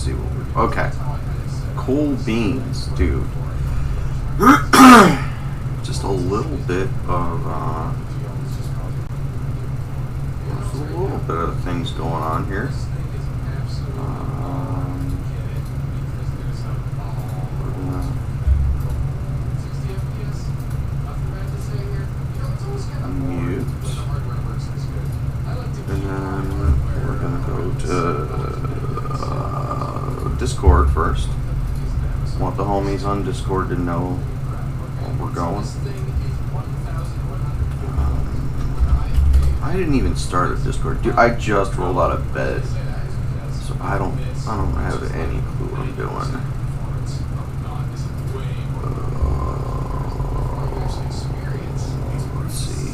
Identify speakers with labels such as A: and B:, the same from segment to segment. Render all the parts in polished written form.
A: see what we... Okay. Cool beans, dude. Just a little bit of, there's a little bit of things going on here. Mute. And then we're going to go to Discord first. Want the homies on Discord to know where we're going. I didn't even start a Discord. Dude, I just rolled out of bed. So I don't have any clue what I'm doing. Let's see.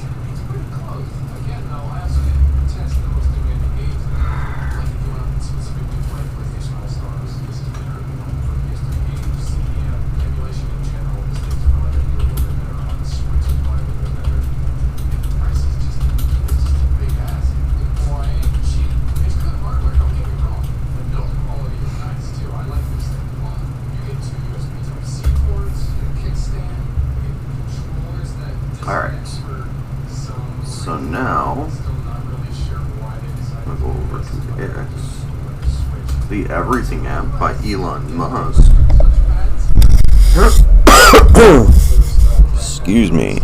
A: Alright, so now, I'm going to go over to X, the Everything app by Elon Musk. Excuse me.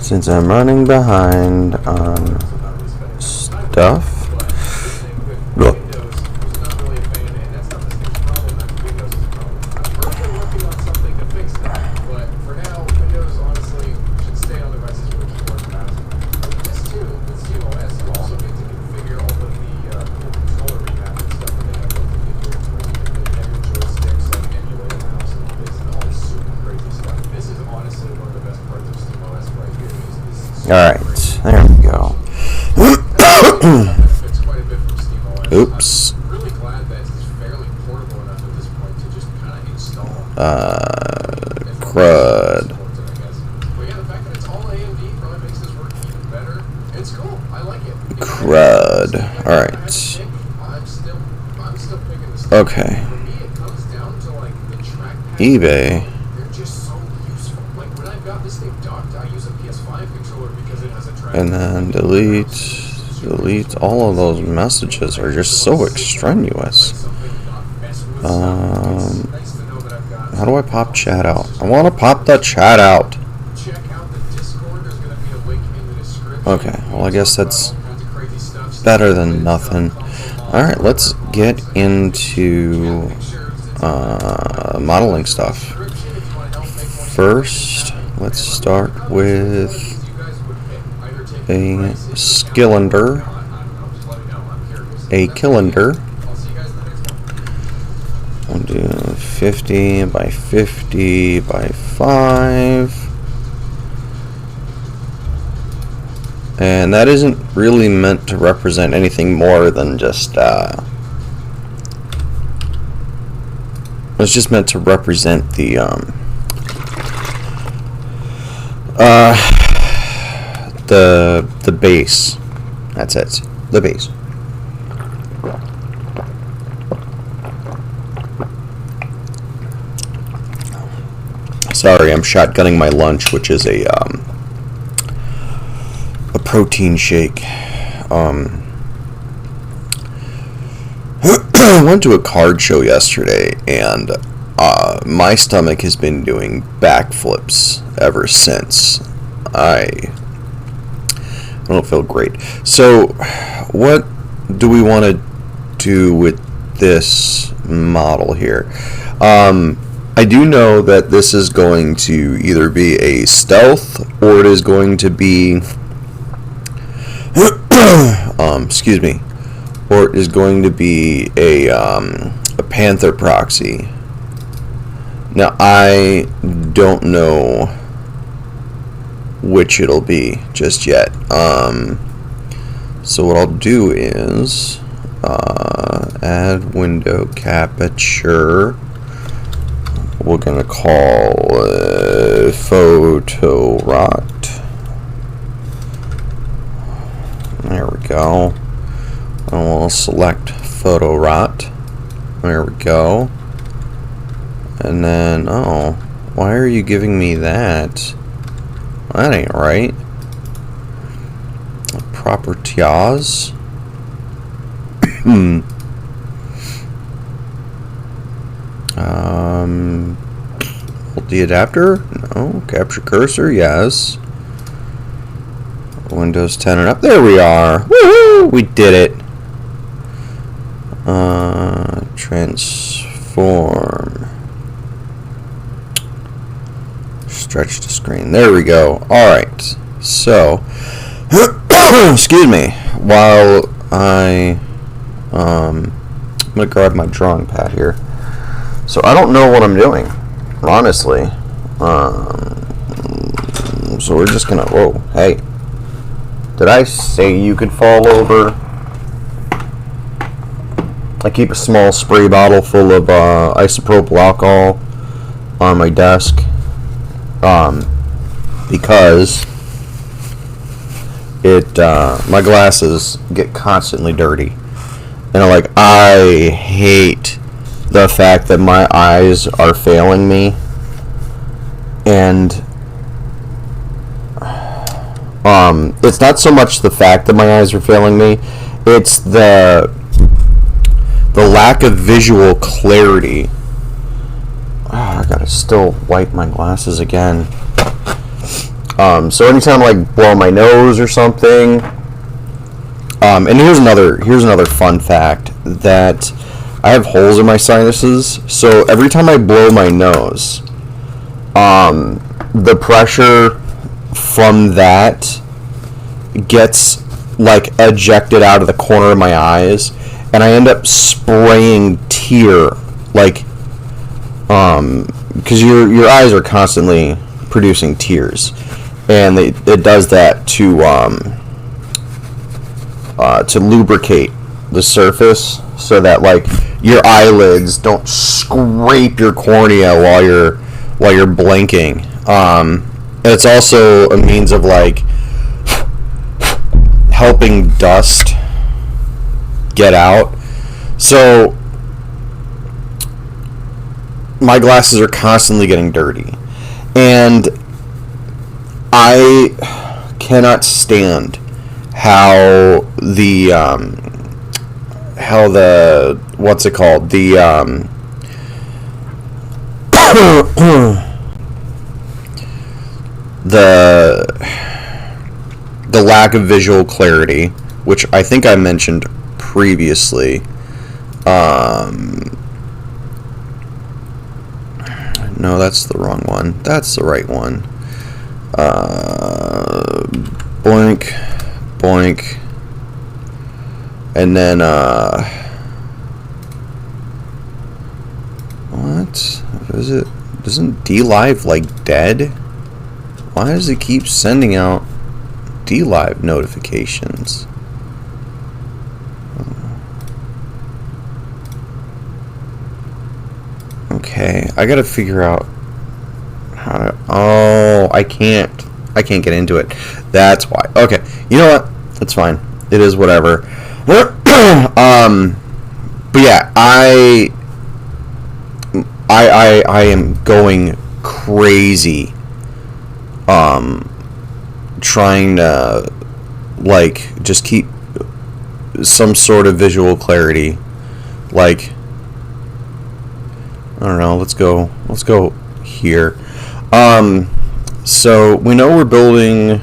A: Since I'm running behind on stuff. Look. Alright, there we go. Oops. Crud. Crud. Alright. Okay. eBay. And then delete all of those messages are just so extraneous. How do I pop chat out? I want to pop the chat out. Okay, well I guess that's better than nothing. Alright, let's get into modeling stuff. First, let's start with a cylinder, I'll do 50 by 50 by 5, and that isn't really meant to represent anything more than just it's just meant to represent the the base. That's it. The base. Sorry, I'm shotgunning my lunch, which is a protein shake. I went to a card show yesterday, and my stomach has been doing backflips ever since. I don't feel great. So, what do we want to do with this model here? I do know that this is going to either be a stealth, or it is going to be excuse me, or it is going to be a Panther proxy. Now, I don't know which it'll be just yet. So what I'll do is add window aperture. We're gonna call photo rot. There we go. And we'll select photo rot. There we go. And then, oh, why are you giving me that? That ain't right. Properties. The adapter? No. Capture cursor? Yes. Windows 10 and up. There we are. Woohoo! We did it. Transform. Stretch the screen. There we go. Alright. So, excuse me. While I'm going to grab my drawing pad here. So, I don't know what I'm doing, honestly. So, we're just going to... Whoa, hey. Did I say you could fall over? I keep a small spray bottle full of isopropyl alcohol on my desk. Because my glasses get constantly dirty. And I hate the fact that my eyes are failing me. And it's not so much the fact that my eyes are failing me, it's the lack of visual clarity. I gotta still wipe my glasses again. So anytime I blow my nose or something, and here's another fun fact, that I have holes in my sinuses, so every time I blow my nose, the pressure from that gets ejected out of the corner of my eyes, and I end up spraying tear, because your eyes are constantly producing tears, and it does that to lubricate the surface so that your eyelids don't scrape your cornea while you're blinking. It's also a means of helping dust get out. So my glasses are constantly getting dirty, and I cannot stand how the what's it called, the lack of visual clarity, which I think I mentioned previously. No, that's the wrong one. That's the right one. Boink, boink, and then what is it? Isn't DLive dead? Why does it keep sending out DLive notifications? Okay, I gotta figure out how to... Oh, I can't get into it. That's why. Okay, you know what? It's fine. It is whatever. But yeah, I am going crazy. Trying to just keep some sort of visual clarity. I don't know, let's go here. So we know we're building,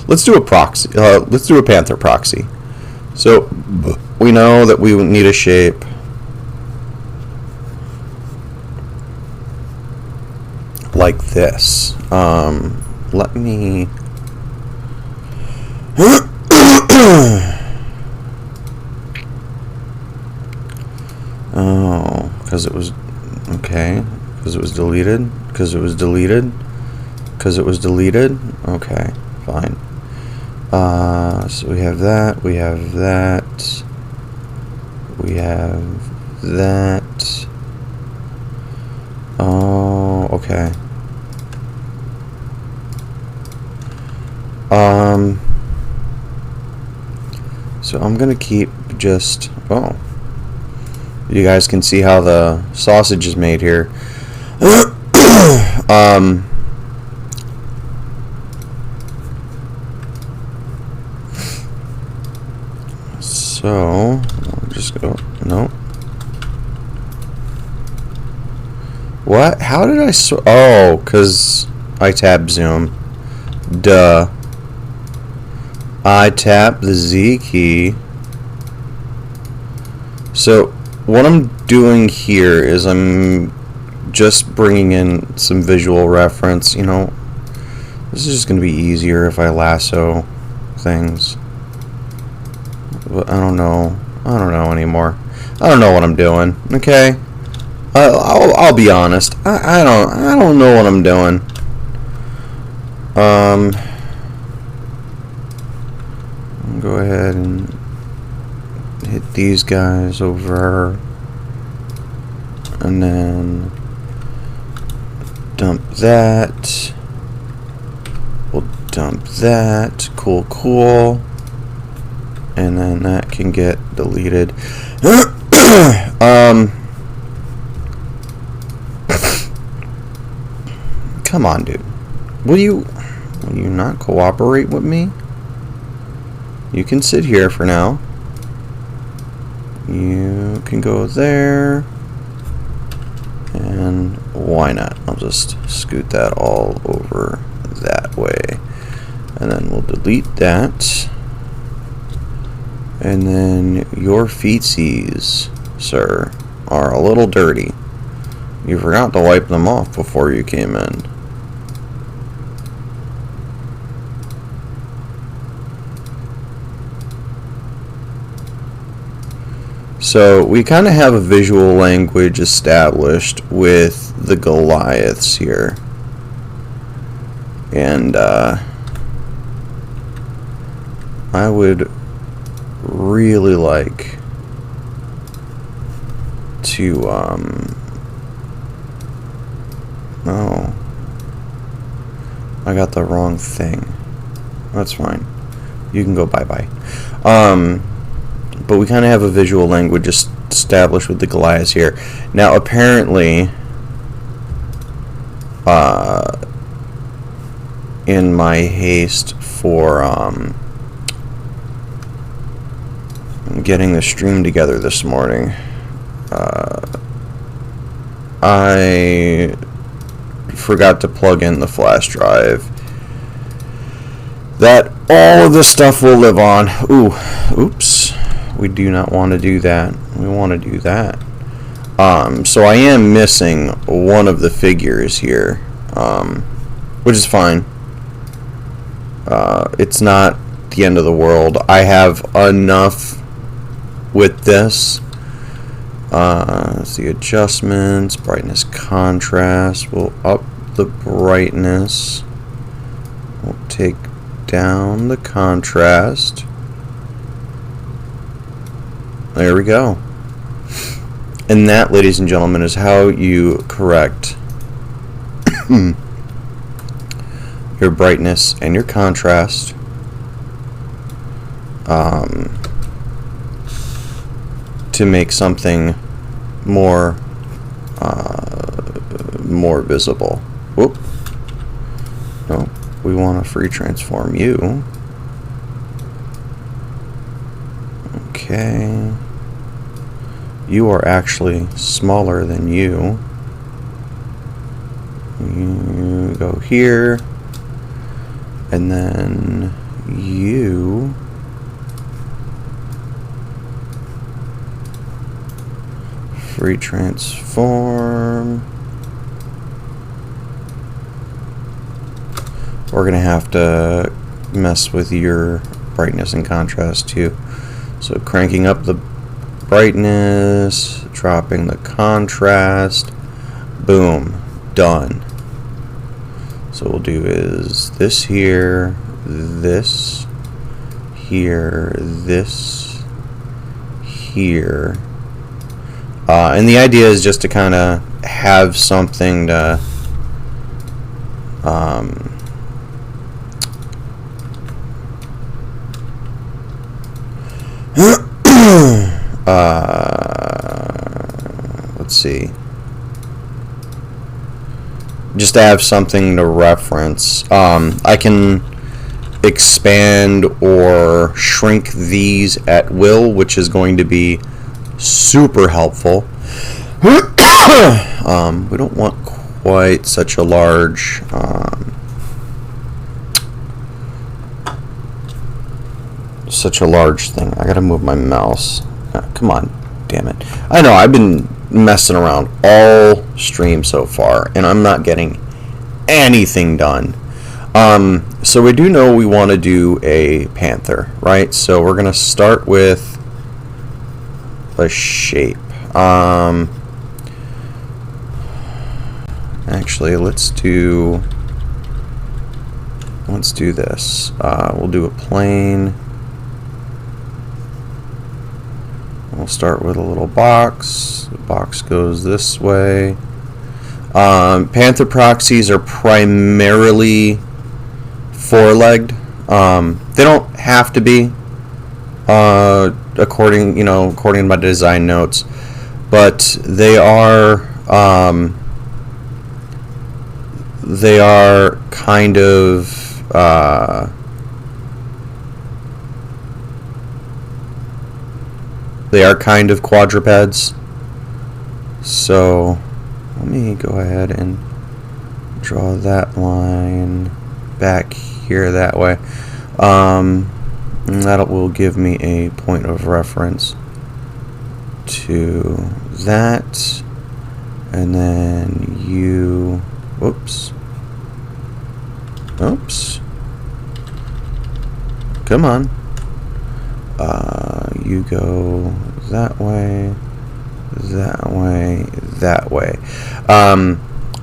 A: let's do a proxy, let's do a Panther proxy. So we know that we need a shape like this. Let me oh, because it was okay, because it was deleted, okay, fine. So we have that, we have that, we have that. Oh, okay. So I'm gonna keep just, oh, you guys can see how the sausage is made here. So I'll just go, no. What? How did I oh, because I tap zoom. Duh. I tap the Z key. So what I'm doing here is I'm just bringing in some visual reference. You know, this is just going to be easier if I lasso things. But I don't know. I don't know anymore. I don't know what I'm doing. Okay, I'll be honest. I don't know what I'm doing. I'll go ahead and hit these guys over, and then dump that. We'll dump that. Cool, cool. And then that can get deleted. Come on, dude. Will you not cooperate with me? You can sit here for now. You can go there. And why not? I'll just scoot that all over that way. And then we'll delete that. And then your feetsies, sir, are a little dirty. You forgot to wipe them off before you came in. So we kind of have a visual language established with the Goliaths here. And I would really like to oh, I got the wrong thing. That's fine. You can go bye-bye. But we kind of have a visual language established with the Goliaths here. Now apparently in my haste for getting the stream together this morning, I forgot to plug in the flash drive that all of the stuff will live on. Oops. We do not want to do that. We want to do that. So I am missing one of the figures here, which is fine. It's not the end of the world. I have enough with this. Let's see, adjustments, brightness, contrast. We'll up the brightness. We'll take down the contrast. There we go. And that, ladies and gentlemen, is how you correct your brightness and your contrast. To make something more visible. Whoop. No, we want to free transform you. Okay. You are actually smaller than you. You go here. And then you free transform. We're gonna have to mess with your brightness and contrast too. So cranking up the brightness, dropping the contrast, boom, done. So what we'll do is this here, this here, this here. And the idea is just to kind of have something to let's see, just to have something to reference. I can expand or shrink these at will, which is going to be super helpful. We don't want quite such a large thing. I gotta move my mouse. Come on, damn it. I know, I've been messing around all stream so far, and I'm not getting anything done. So we do know we want to do a panther, right? So we're gonna start with a shape. Actually, let's do this. We'll do a plane. We'll start with a little box. The box goes this way. Panther proxies are primarily four-legged. They don't have to be, according to my design notes, but they are kind of quadrupeds. So let me go ahead and draw that line back here that way. And that will give me a point of reference to that. And then you, oops, come on. You go that way, that way, that way.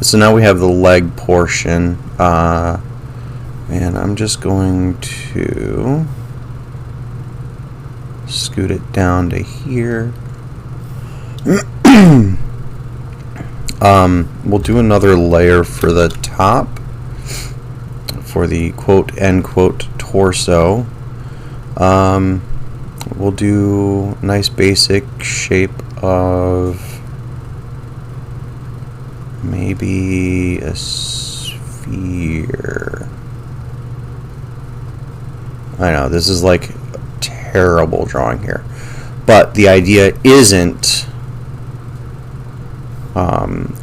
A: So now we have the leg portion, and I'm just going to scoot it down to here. We'll do another layer for the top, for the quote end quote torso. We'll do a nice basic shape of maybe a sphere. I know this is like terrible drawing here, but the idea isn't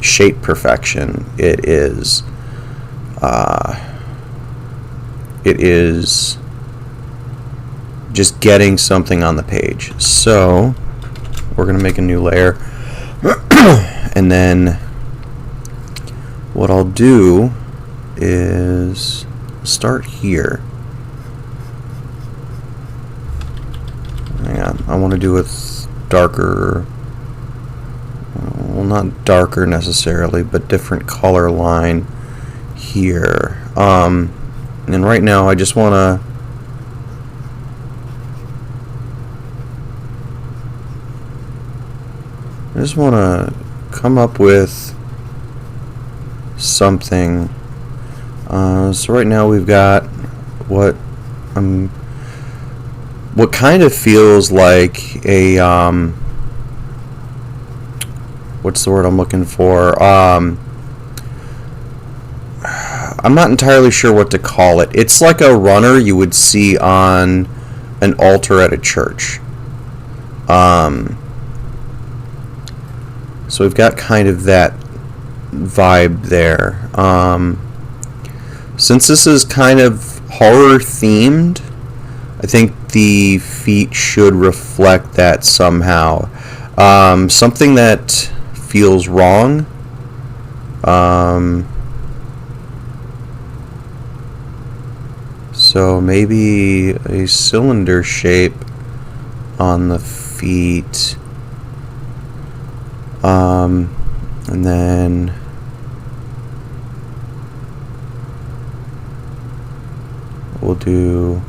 A: shape perfection. It is just getting something on the page. So we're gonna make a new layer, and then what I'll do is start here. Hang on, I want to do it darker, well, not darker necessarily, but different color line here. And right now I just want to come up with something. So right now we've got what kind of feels like a what's the word I'm looking for? I'm not entirely sure what to call it. It's like a runner you would see on an altar at a church. So we've got kind of that vibe there. Since this is kind of horror themed, I think the feet should reflect that somehow. Something that feels wrong. So maybe a cylinder shape on the feet. And then we'll do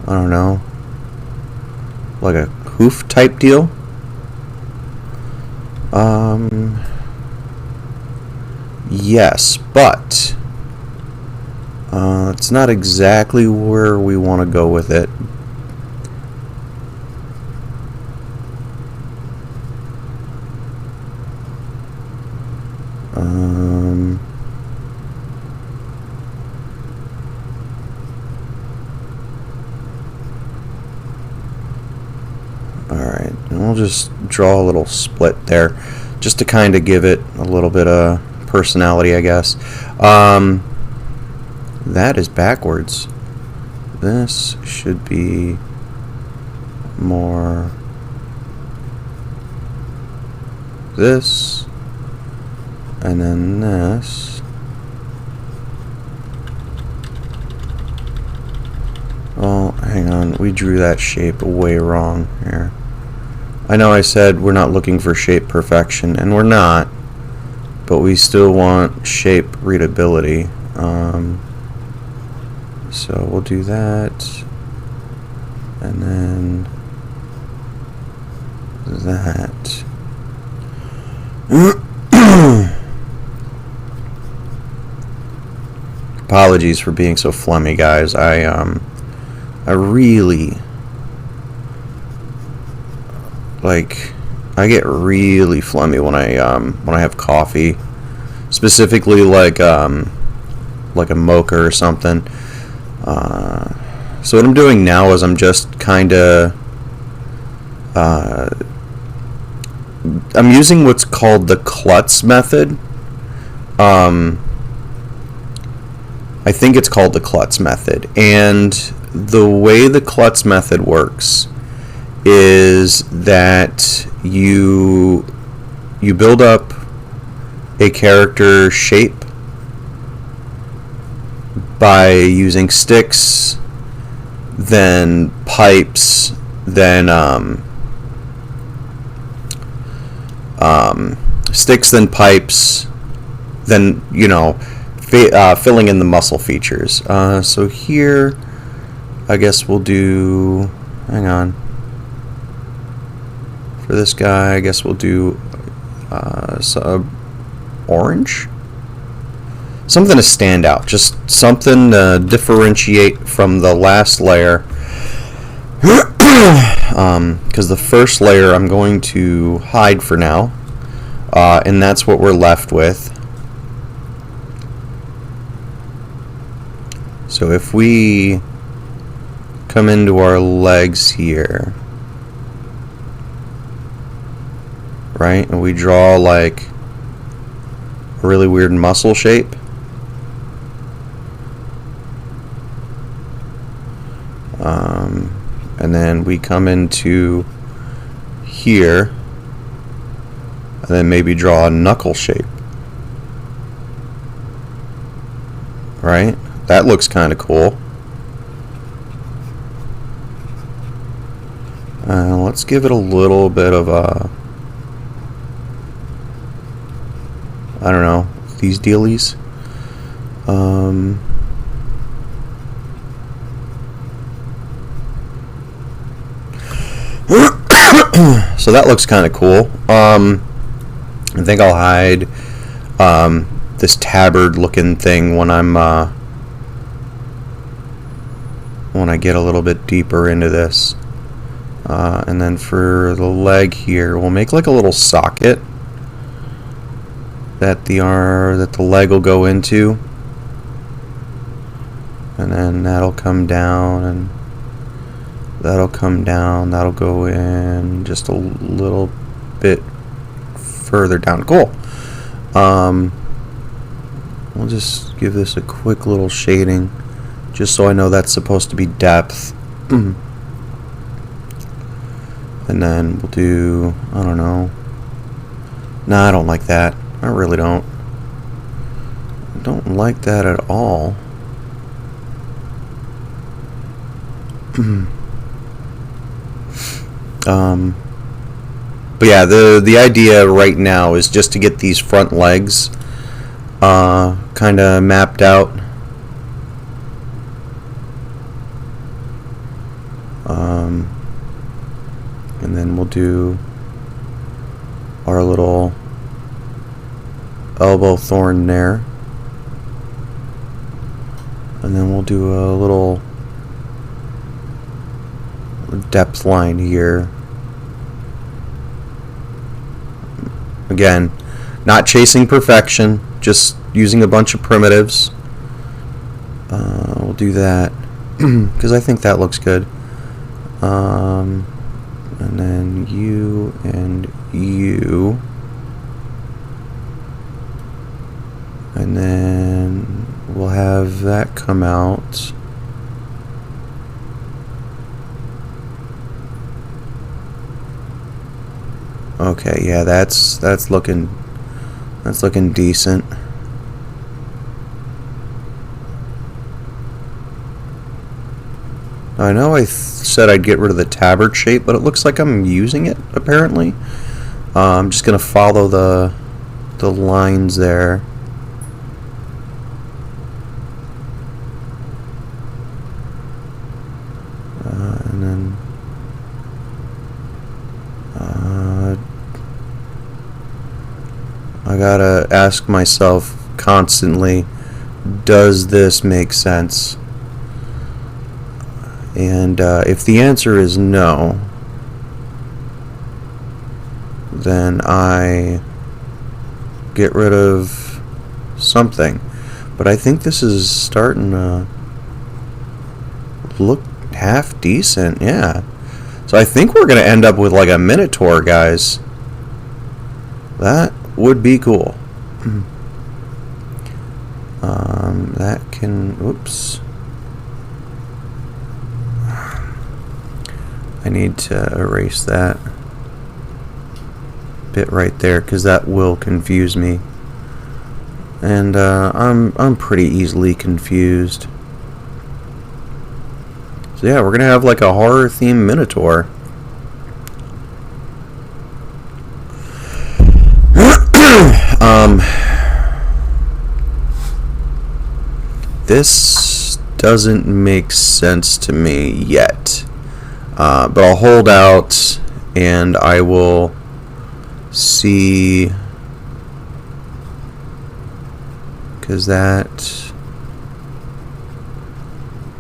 A: I don't know, like a hoof type deal. Yes, but it's not exactly where we want to go with it. Alright, and we'll just draw a little split there, just to kind of give it a little bit of personality, I guess. That is backwards. This should be more this, and then this. Well, hang on, we drew that shape way wrong here. I know I said we're not looking for shape perfection, and we're not, but we still want shape readability. So we'll do that, and then that. Apologies for being so phlegmy, guys. I really, like, I get really phlegmy when I have coffee, specifically like a mocha or something. So what I'm doing now is I'm just kind of I'm using what's called the Klutz method. I think it's called the Klutz method, and the way the Klutz method works is that you build up a character shape by using sticks, then pipes, then sticks, then pipes, then, you know, filling in the muscle features. So here, I guess we'll do, hang on, for this guy, I guess we'll do orange? Something to stand out, just something to differentiate from the last layer. Because the first layer I'm going to hide for now, and that's what we're left with. So if we come into our legs here, right, and we draw like a really weird muscle shape, and then we come into here, and then maybe draw a knuckle shape, right? That looks kind of cool. Let's give it a little bit of a, I don't know, these dealies. So that looks kind of cool. I think I'll hide this tabard looking thing when I get a little bit deeper into this. And then for the leg here, we'll make like a little socket that the leg will go into, and then that'll come down, and that'll come down, that'll go in just a little bit further down. Cool. We'll just give this a quick little shading, just so I know that's supposed to be depth. And then we'll do, I don't know. Nah, I don't like that. I really don't. I don't like that at all. But yeah, the idea right now is just to get these front legs kind of mapped out. do our little elbow thorn there. And then we'll do a little depth line here. Again, not chasing perfection, just using a bunch of primitives. We'll do that because I think that looks good. And then you and you. And then we'll have that come out. Okay, yeah, that's looking decent. I know I said I'd get rid of the tabard shape, but it looks like I'm using it apparently. I'm just gonna follow the lines there. And then I gotta ask myself constantly, does this make sense? And if the answer is no, then I get rid of something. But I think this is starting to look half decent, yeah. So I think we're going to end up with like a Minotaur, guys. That would be cool. That can, oops. I need to erase that bit right there because that will confuse me. And I'm pretty easily confused. So yeah, we're gonna have like a horror themed Minotaur. This doesn't make sense to me yet, but I'll hold out and I will see, because that,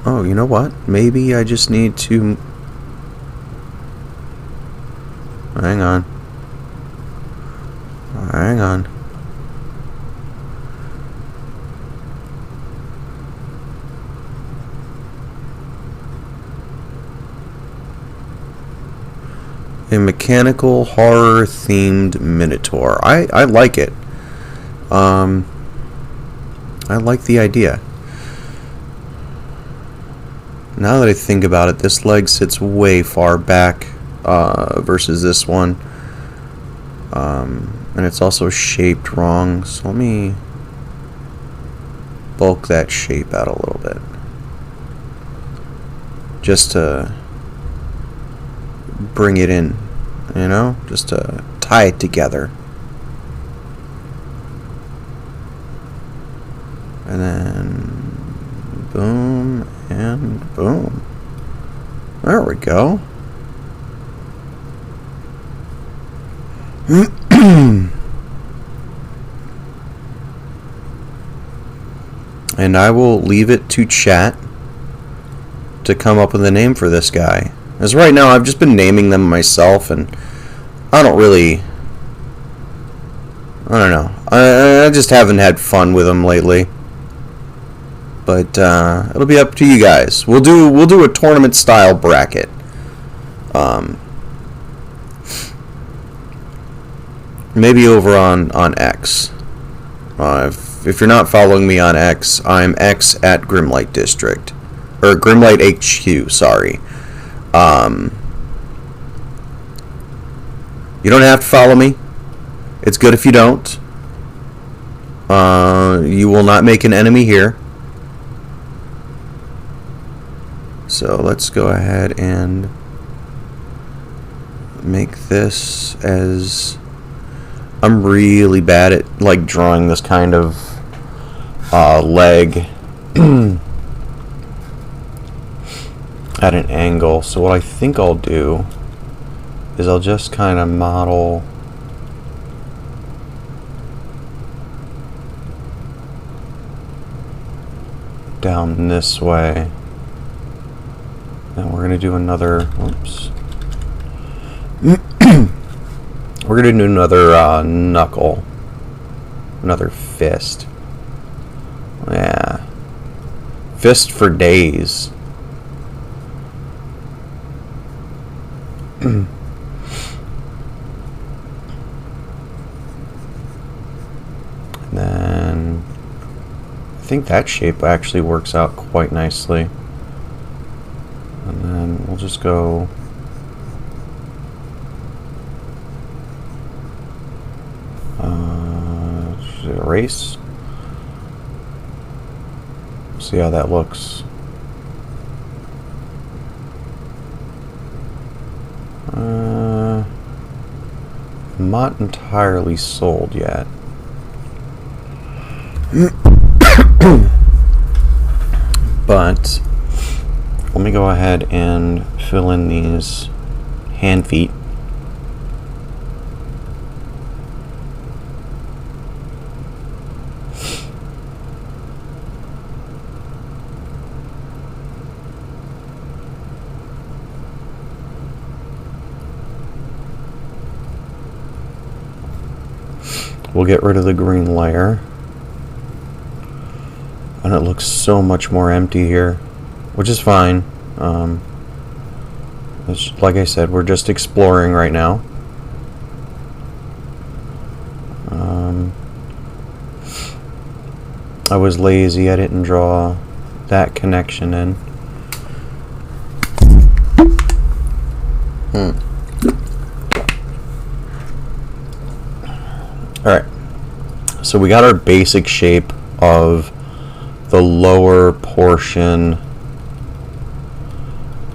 A: oh, you know what, maybe I just need to, hang on. A mechanical horror themed Minotaur. I like it. I like the idea. Now that I think about it, this leg sits way far back versus this one. And it's also shaped wrong, so let me bulk that shape out a little bit. Just to bring it in, you know? Just to tie it together. And then boom and boom. There we go. And I will leave it to chat to come up with a name for this guy. As right now, I've just been naming them myself, and I don't know. I just haven't had fun with them lately. But it'll be up to you guys. We'll do a tournament style bracket. Maybe over on X. If you're not following me on X, I'm X at Grimlight District. Or Grimlight HQ, sorry. You don't have to follow me. It's good if you don't. You will not make an enemy here. So let's go ahead and make this as... I'm really bad at like drawing this kind of leg at an angle. So what I think I'll do is I'll just kind of model down this way. And we're going to do another, whoops. We're going to do another knuckle. Another fist. Yeah. Fist for days. And then I think that shape actually works out quite nicely. And then we'll just go erase. See how that looks. I'm not entirely sold yet. But let me go ahead and fill in these hand feet. We'll get rid of the green layer. And it looks so much more empty here, which is fine. Like I said, we're just exploring right now. I was lazy, I didn't draw that connection in. Alright, so we got our basic shape of the lower portion.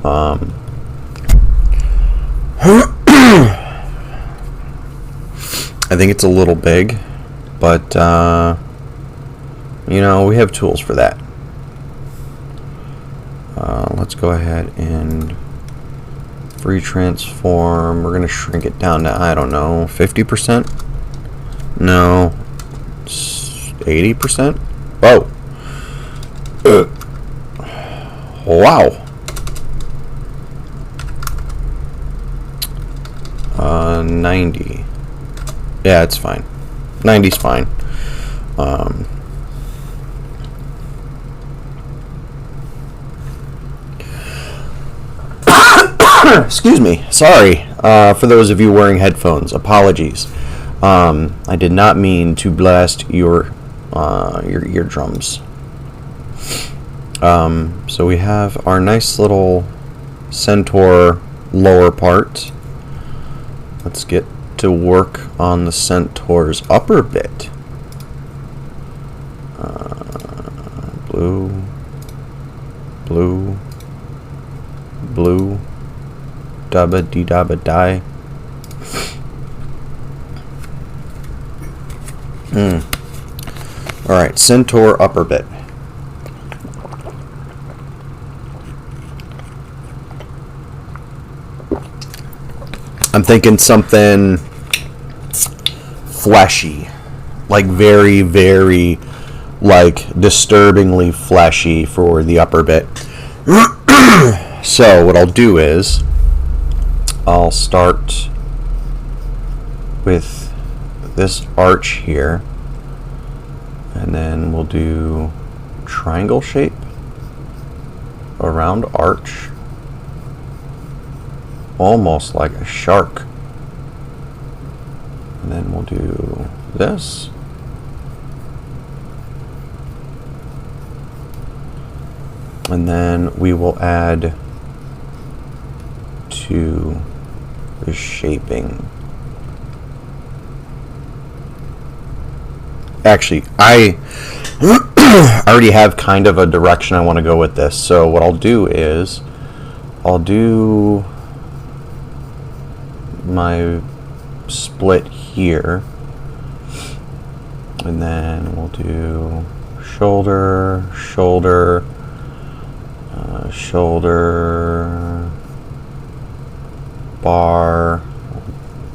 A: I think it's a little big, but you know, we have tools for that. Let's go ahead and free transform. We're going to shrink it down to, I don't know, 50%? No, 80%? Oh. Wow. 90. Yeah, it's fine. 90's fine. Excuse me. Sorry. For those of you wearing headphones, apologies. I did not mean to blast your eardrums. So we have our nice little centaur lower part. Let's get to work on the centaur's upper bit. Blue, blue, blue, dabba dee dabba die. Alright, centaur upper bit. I'm thinking something fleshy, like very, very, like disturbingly fleshy for the upper bit. So what I'll do is I'll start with this arch here, and then we'll do triangle shape around arch, almost like a shark. And then we'll do this. And then we will add to the shaping. Actually, I already have kind of a direction I want to go with this. So what I'll do is I'll do my split here, and then we'll do shoulder, shoulder, shoulder, bar,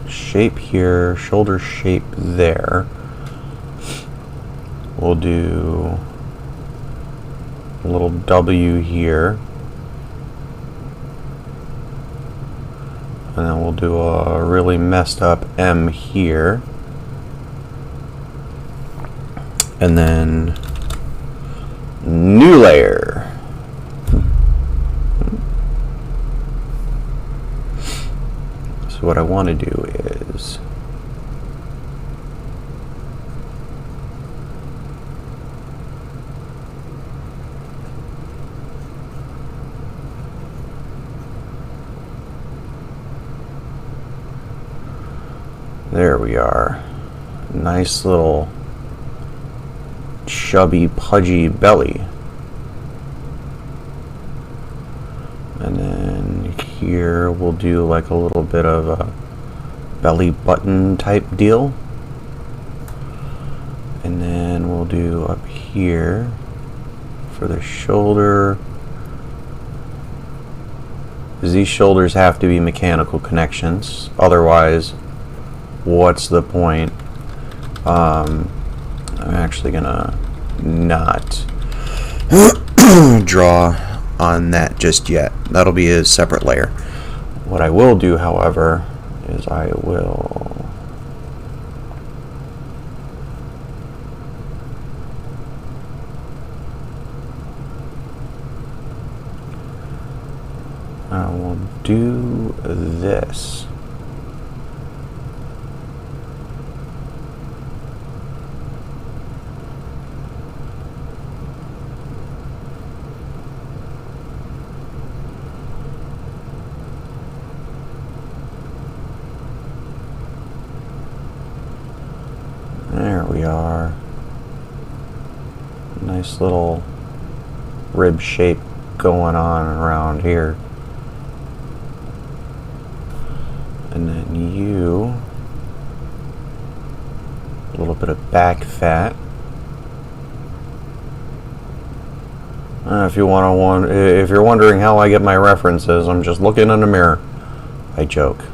A: shape here, shoulder shape there. We'll do a little W here. And then we'll do a really messed up M here. And then new layer. So what I want to do is there we are. Nice little chubby, pudgy belly. And then here we'll do like a little bit of a belly button type deal. And then we'll do up here for the shoulder. These shoulders have to be mechanical connections, otherwise what's the point? I'm actually gonna not draw on that just yet. That'll be a separate layer. What I will do, however, is I will do this. There we are. Nice little rib shape going on around here. And then you, a little bit of back fat. If you're wondering how I get my references, I'm just looking in the mirror. I joke.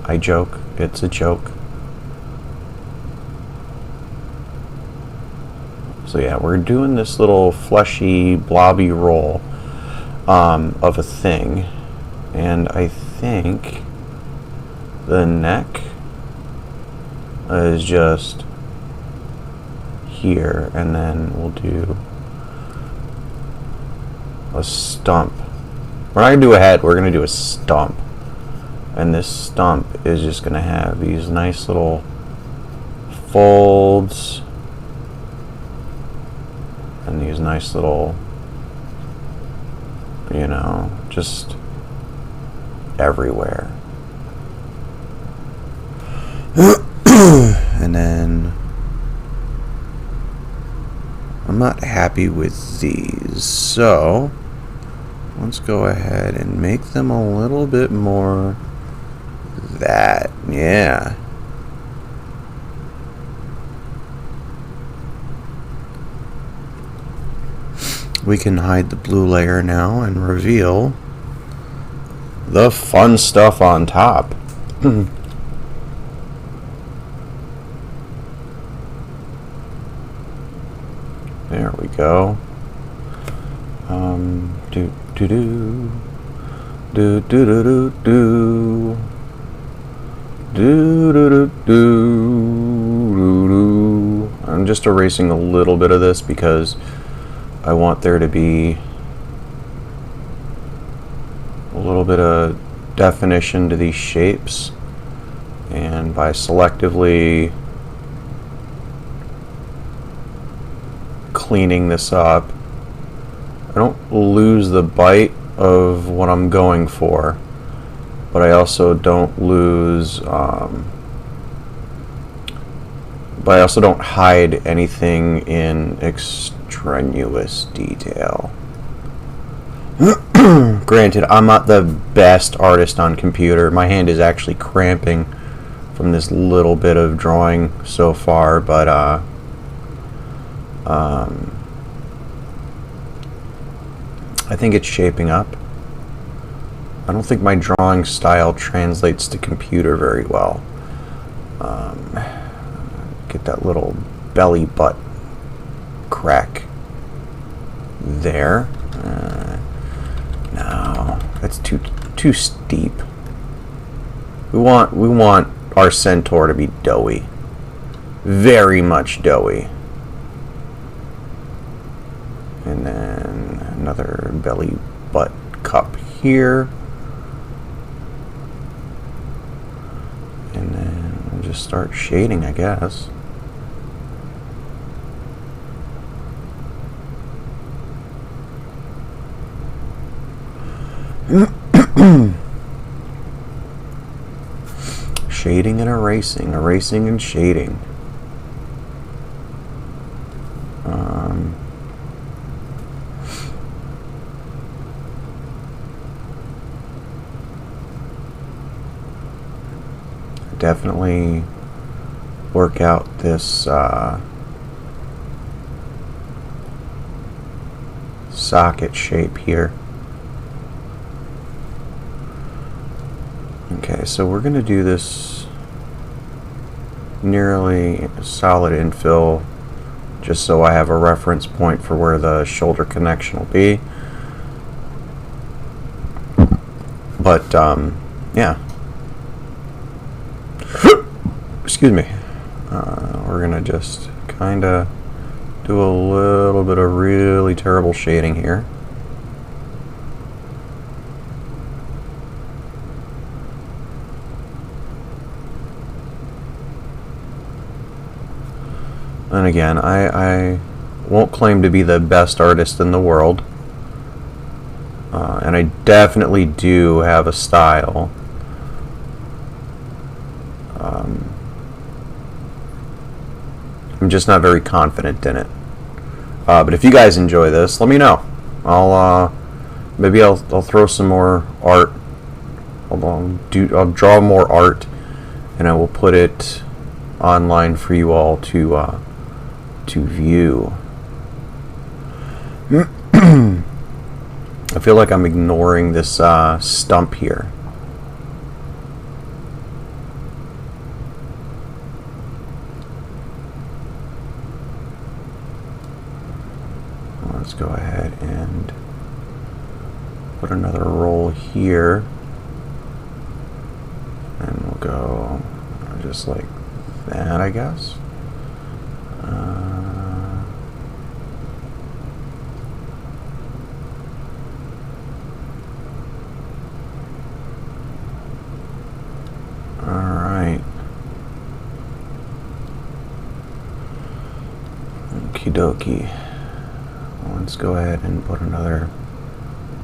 A: It's a joke. So yeah, we're doing this little fleshy, blobby roll of a thing, and I think the neck is just here, and then we'll do a stump. We're not gonna do a head, we're gonna do a stump, and this stump is just gonna have these nice little folds and these nice little, you know, just everywhere. And then I'm not happy with these, so let's go ahead and make them a little bit more that, yeah. We can hide the blue layer now and reveal the fun stuff on top. There we go. Do do do do do do do do do do do. I'm just erasing a little bit of this because I want there to be a little bit of definition to these shapes, and by selectively cleaning this up, I don't lose the bite of what I'm going for, but I also don't lose, but I also don't hide anything in extraneous detail. Granted, I'm not the best artist on computer. My hand is actually cramping from this little bit of drawing so far, but I think it's shaping up. I don't think my drawing style translates to computer very well. Get that little belly butt crack there. No, that's too steep. We want our centaur to be doughy, very much doughy. And then another belly butt cup here. And then we'll just start shading, I guess. Shading and erasing, erasing and shading. Definitely work out this socket shape here. Okay, so we're going to do this nearly solid infill, just so I have a reference point for where the shoulder connection will be. But yeah. Excuse me. We're gonna just kind of do a little bit of really terrible shading here. And again, I won't claim to be the best artist in the world, and I definitely do have a style. I'm just not very confident in it. But if you guys enjoy this, let me know. Maybe I'll throw some more art. I'll draw more art, and I will put it online for you all to view. I feel like I'm ignoring this stump here. Let's go ahead and put another roll here, and we'll go just like that, I guess. Alright. Okie dokie. Let's go ahead and put another,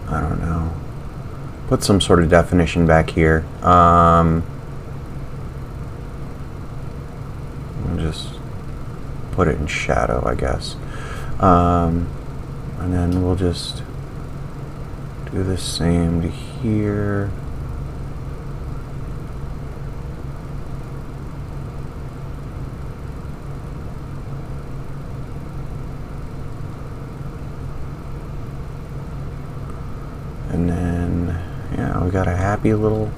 A: I don't know, put some sort of definition back here. We'll just put it in shadow, I guess. And then we'll just do the same to here. And then, yeah, we got a happy little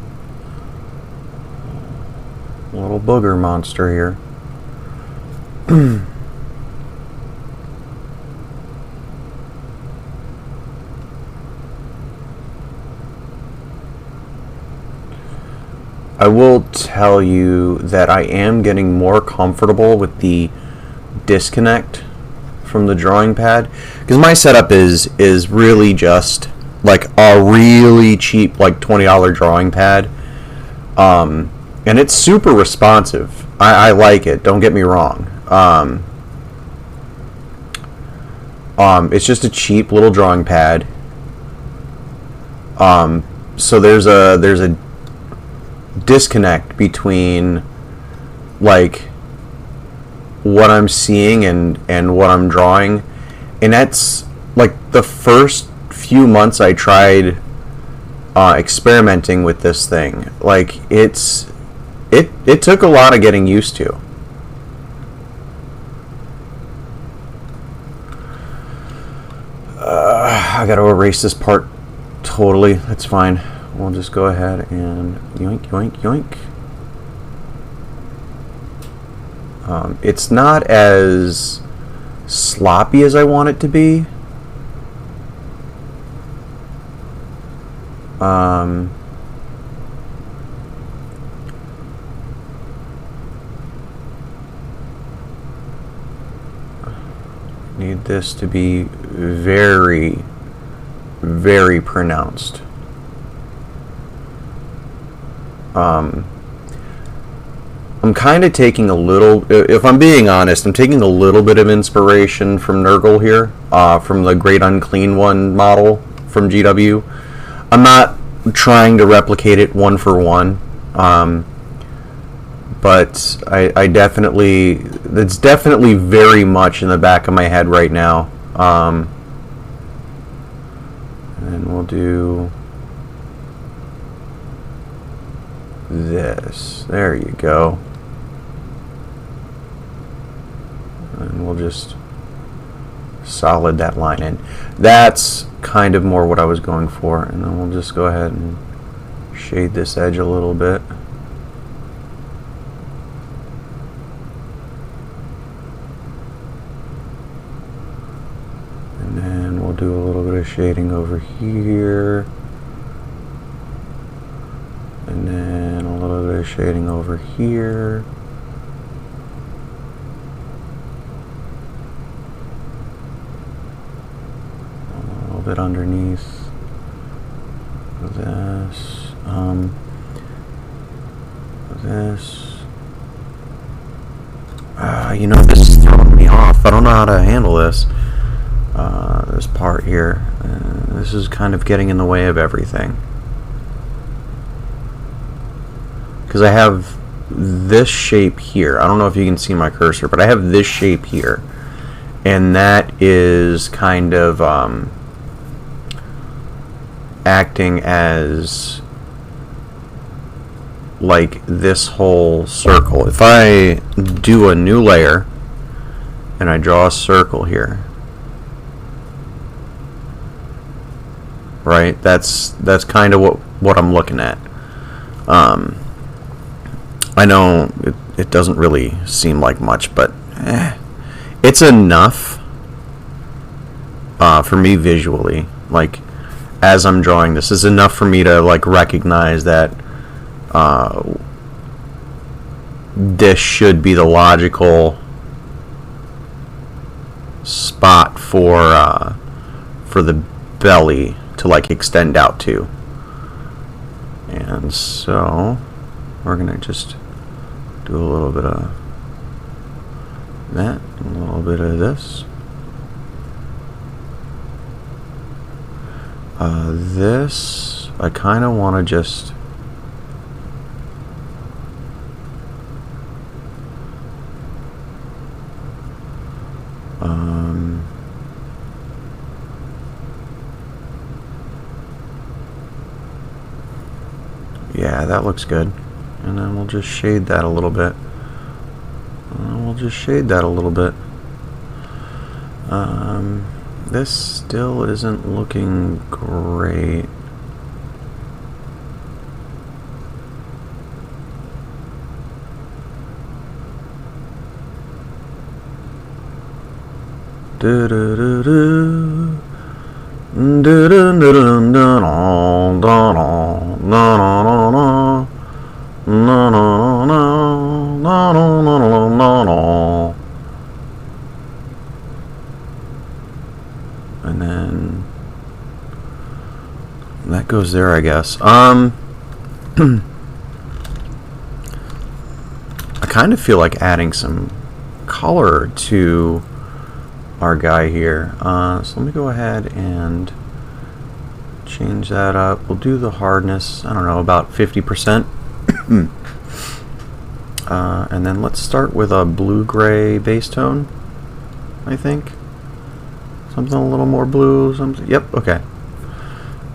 A: booger monster here. I will tell you that I am getting more comfortable with the disconnect from the drawing pad, because my setup is really just like a really cheap, like $20 drawing pad, and it's super responsive. I like it, don't get me wrong. It's just a cheap little drawing pad. So there's a disconnect between like what I'm seeing and what I'm drawing, and that's like the first few months I tried experimenting with this thing. Like it took a lot of getting used to. I gotta erase this part totally. That's fine. We'll just go ahead and yoink, yoink, yoink. It's not as sloppy as I want it to be. Need this to be very, very pronounced. I'm kind of taking a little, if I'm being honest, I'm taking a little bit of inspiration from Nurgle here, from the Great Unclean One model from GW. I'm not trying to replicate it one for one, but I definitely, it's definitely very much in the back of my head right now. And we'll do this. There you go. And we'll just solid that line in. That's kind of more what I was going for. And then we'll just go ahead and shade this edge a little bit. And then we'll do a little bit of shading over here. And then a little bit of shading over here. A little bit underneath this. This. You know, this is throwing me off. I don't know how to handle this. This part here. This is kind of getting in the way of everything. Because I have this shape here. I don't know if you can see my cursor, but I have this shape here. And that is kind of acting as like this whole circle. If I do a new layer and I draw a circle here, right? That's kind of what I'm looking at. I know it doesn't really seem like much, but it's enough for me visually. Like, as I'm drawing this, is enough for me to like recognize that this should be the logical spot for the belly to like extend out to. And so we're gonna just do a little bit of that, a little bit of this. This, I kind of want to just yeah, that looks good. And then we'll just shade that a little bit. This still isn't looking great. And then that goes there, I guess. I kind of feel like adding some color to our guy here. So let me go ahead and change that up. We'll do the hardness, I don't know, about 50%. And then let's start with a blue-gray base tone, I think. Something a little more blue, something. Yep, okay.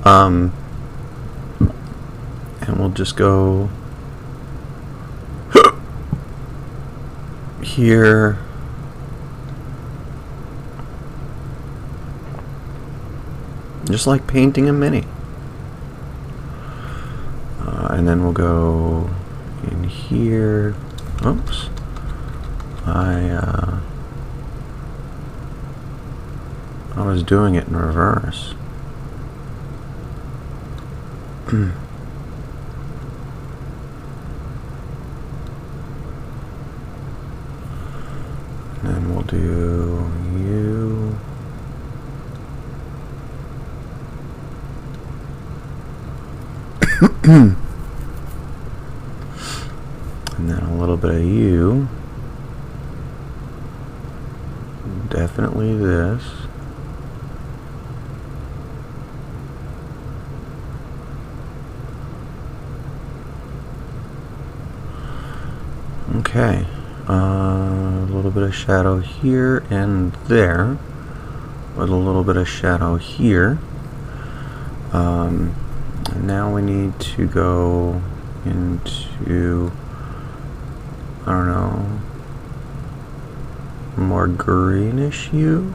A: And we'll just go here. Just like painting a mini. And then we'll go in here. Oops.
B: I was doing it in reverse. And then we'll do you. And then a little bit of you. Definitely this. Okay. A little bit of shadow here and there. With a little bit of shadow here. And now we need to go into, I don't know, more greenish hue.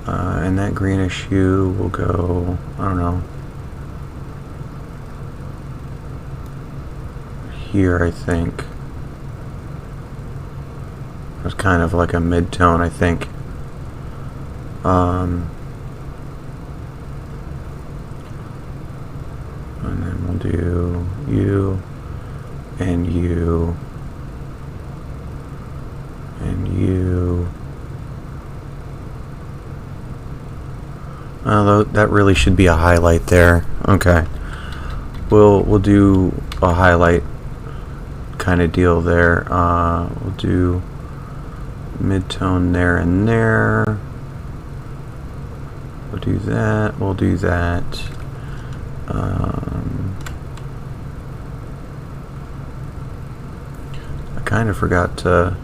B: And that greenish hue will go, I don't know, here, I think. It's kind of like a mid-tone, I think. And then we'll do you and you and you. That really should be a highlight there. Okay, we'll do a highlight kind of deal there. We'll do mid-tone there and there. We'll do that. We'll do that. I kind of forgot to.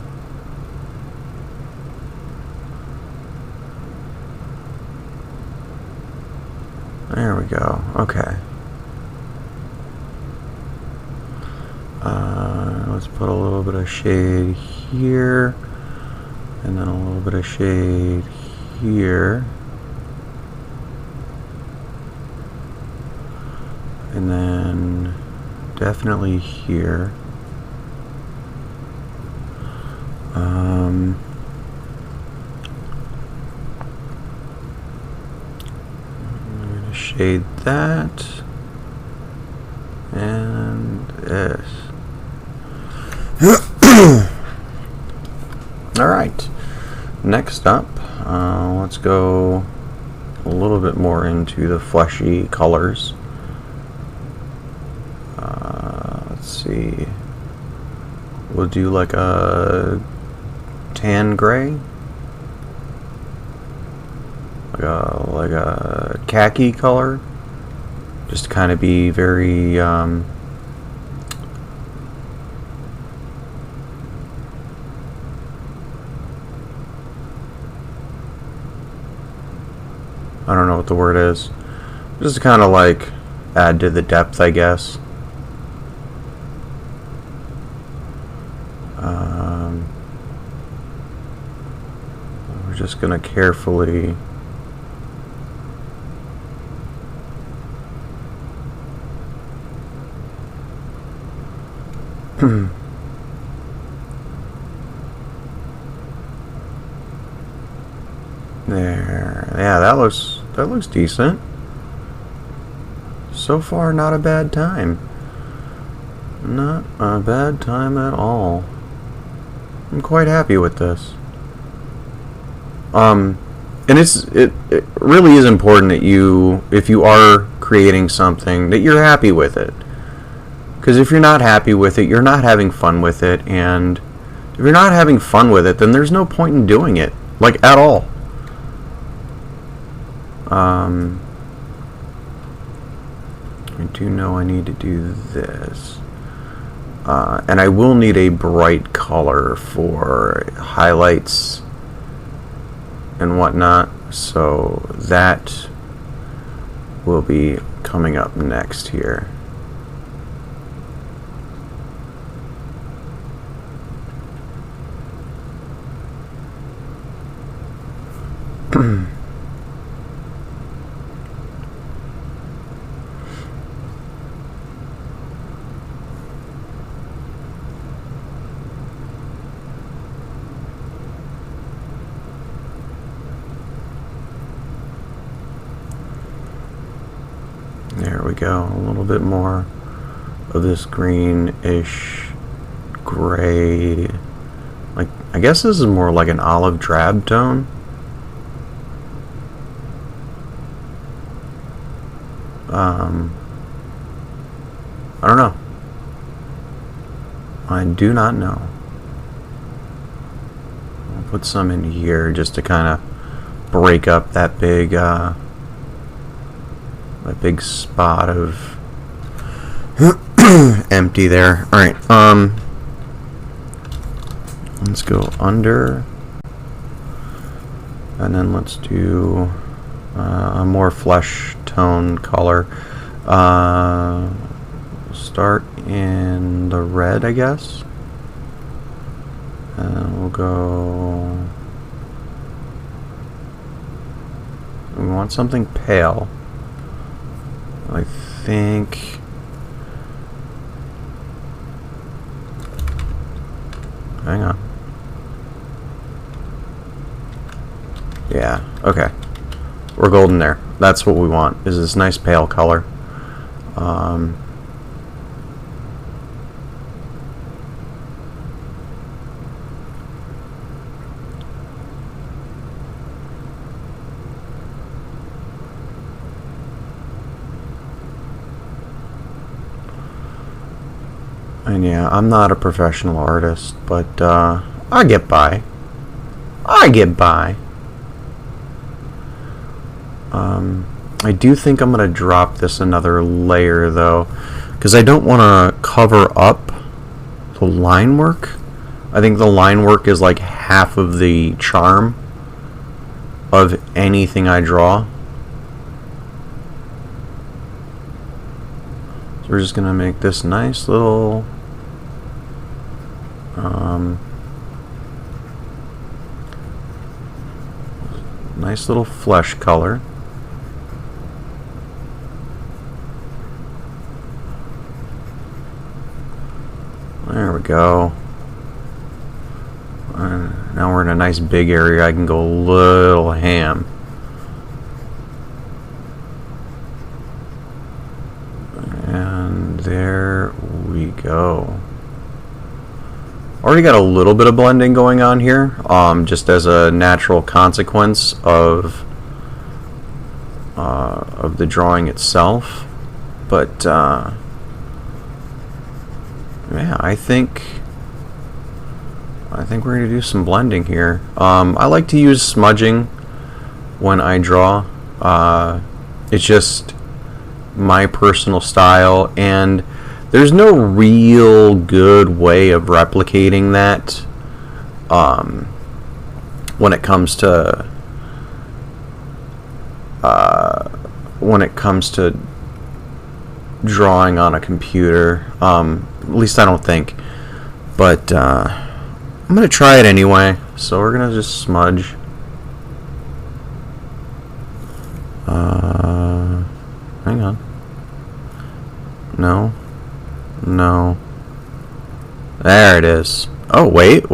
B: There we go. Okay. Let's put a little bit of shade here, and then a little bit of shade here, and then definitely here. I'm gonna shade that and this. Alright, next up, let's go a little bit more into the fleshy colors. Let's see, we'll do like a tan gray, like a khaki color, just to kind of be very I don't know what the word is. Just to kind of like add to the depth, I guess. We're just gonna carefully there. Yeah, that looks decent. So far, not a bad time. Not a bad time at all. I'm quite happy with this. And it really is important that you, if you are creating something, that you're happy with it. Because if you're not happy with it, you're not having fun with it, and if you're not having fun with it, then there's no point in doing it, like, at all. I do know I need to do this. And I will need a bright color for highlights and whatnot, so that will be coming up next here. we go. A little bit more of this greenish gray. Like, I guess this is more like an olive drab tone. I don't know. I do not know. I'll put some in here just to kind of break up that big spot of empty there. All right. Let's go under, and then let's do a more flesh tone color. Start in the red, I guess, and we'll go. We want something pale. I think. Hang on. Yeah, okay. We're golden there. That's what we want, is this nice pale color. And yeah, I'm not a professional artist, but I get by. I get by. I do think I'm going to drop this another layer, though, because I don't want to cover up the line work. I think the line work is like half of the charm of anything I draw. So we're just going to make this nice little nice little flesh color. There we go. Now we're in a nice big area. I can go a little ham. And there we go. Already got a little bit of blending going on here, just as a natural consequence of the drawing itself. But yeah, I think we're going to do some blending here. I like to use smudging when I draw. It's just my personal style, and there's no real good way of replicating that when it comes to drawing on a computer. At least I don't think. But I'm gonna try it anyway. So we're gonna just smudge. Hang on. No. No. There it is. Oh, wait.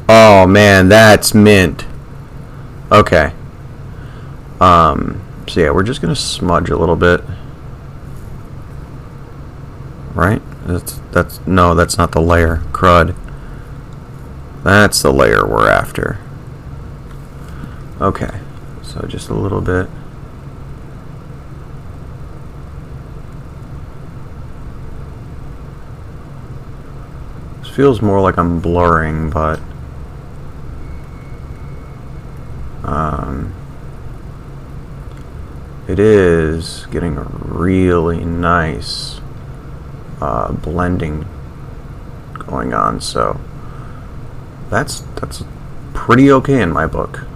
B: Oh, man, that's mint. Okay. So yeah, we're just gonna smudge a little bit. Right? No, that's not the layer. Crud. That's the layer we're after. Okay. So just a little bit. Feels more like I'm blurring, but it is getting a really nice blending going on, so that's pretty okay in my book.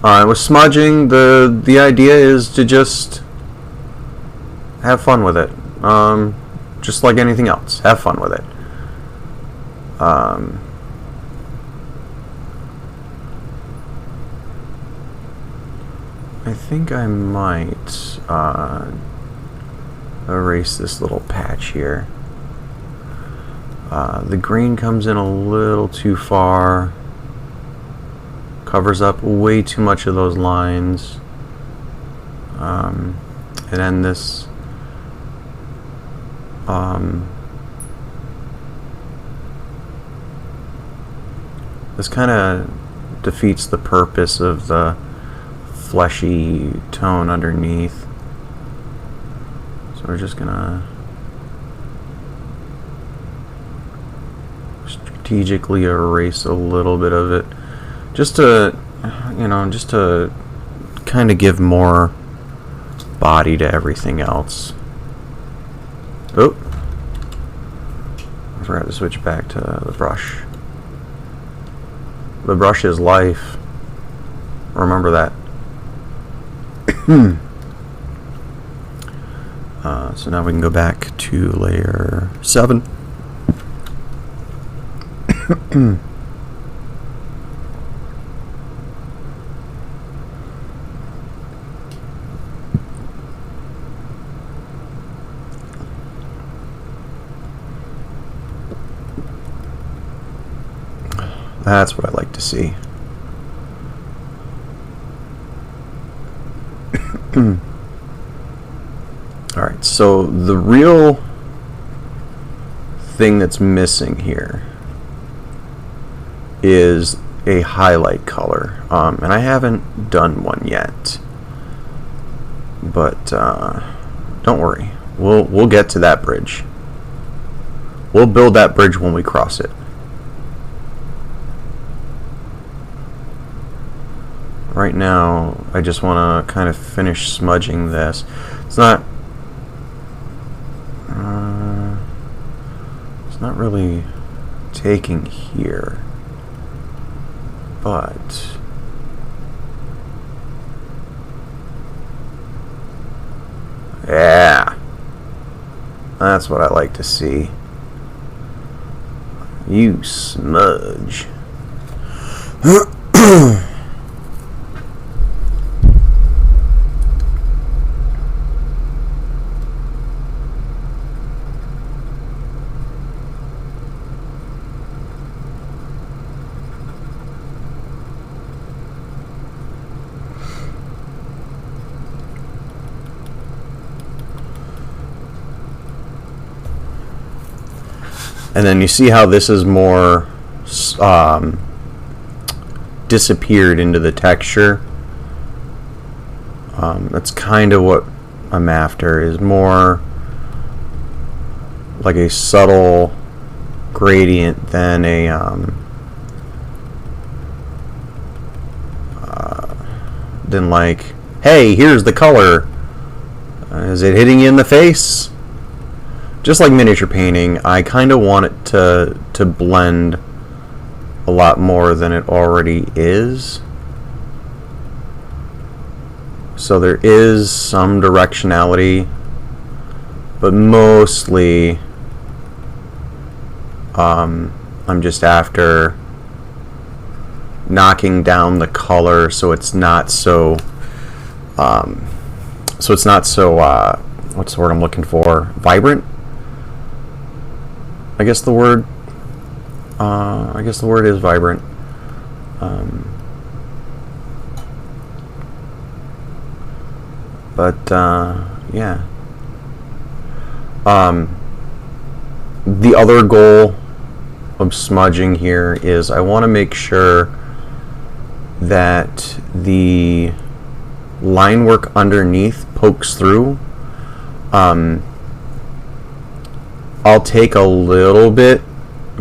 B: With smudging, the idea is to just have fun with it. Just like anything else, have fun with it. I think I might erase this little patch here. The green comes in a little too far. covers up way too much of those lines. And then this this kind of defeats the purpose of the fleshy tone underneath. So we're just gonna strategically erase a little bit of it, just to, just to kind of give more body to everything else. Oh, I forgot to switch back to the brush. The brush is life. Remember that. So now we can go back to layer 7. That's what I like to see. Alright, so the real thing that's missing here is a highlight color. And I haven't done one yet. But don't worry. We'll get to that bridge. We'll build that bridge when we cross it. Right now, I just want to kind of finish smudging this. It's not really taking here, but yeah, that's what I like to see. You smudge. And then you see how this is more disappeared into the texture. That's kind of what I'm after, is more like a subtle gradient than a than like, hey, here's the color. Is it hitting you in the face? Just like miniature painting, I kind of want it to blend a lot more than it already is. So there is some directionality, but mostly I'm just after knocking down the color so it's not so what's the word I'm looking for? Vibrant? I guess the word is vibrant. Yeah. The other goal of smudging here is I want to make sure that the line work underneath pokes through. I'll take a little bit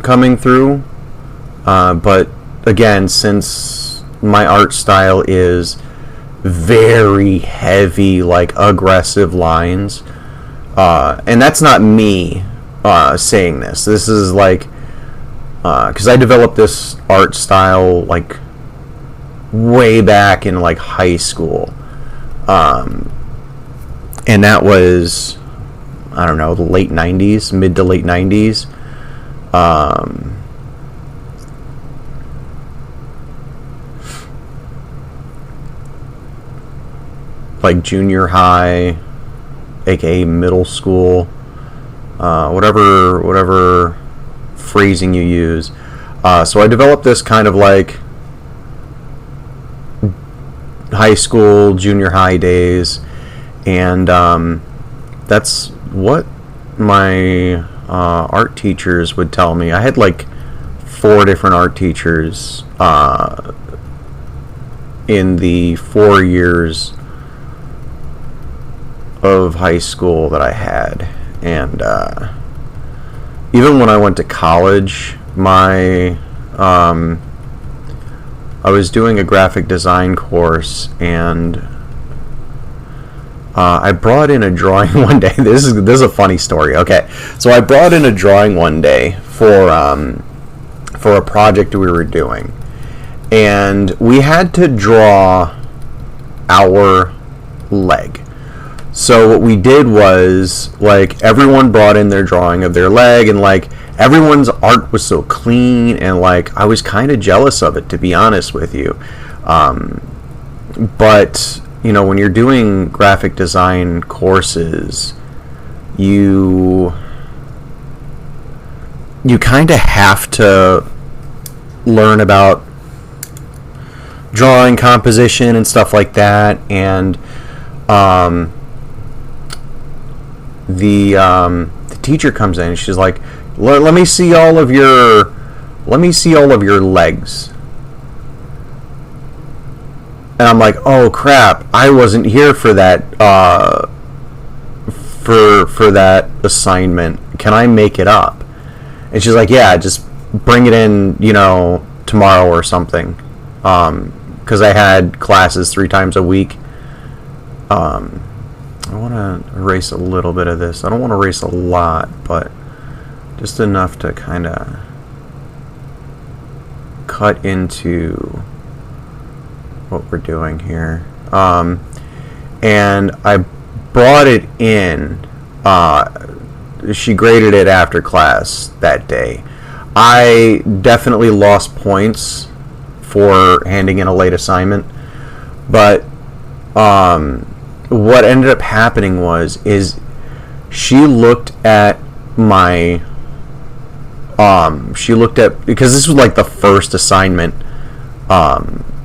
B: coming through, but again, since my art style is very heavy, like aggressive lines, and that's not me saying this. This is like, because I developed this art style like way back in like high school, and that was, I don't know, the late 90s, mid to late 90s. Like junior high, aka middle school, whatever phrasing you use. So I developed this kind of like high school, junior high days, and that's what my art teachers would tell me. I had like 4 different art teachers in the 4 years of high school that I had, and even when I went to college, I was doing a graphic design course, and I brought in a drawing one day. This is a funny story. Okay, so I brought in a drawing one day for a project we were doing, and we had to draw our leg. So what we did was, like, everyone brought in their drawing of their leg, and like everyone's art was so clean, and like I was kind of jealous of it, to be honest with you. But you know, when you're doing graphic design courses, you kind of have to learn about drawing, composition, and stuff like that. And the teacher comes in and she's like, let me see all of your legs. And I'm like, oh crap, I wasn't here for that for that assignment. Can I make it up? And she's like, yeah, just bring it in, you know, tomorrow or something. Because I had classes 3 times a week. I want to erase a little bit of this. I don't want to erase a lot, but just enough to kind of cut into what we're doing here. And I brought it in. She graded it after class that day. I definitely lost points for handing in a late assignment, but what ended up happening is she looked at my because this was like the first assignment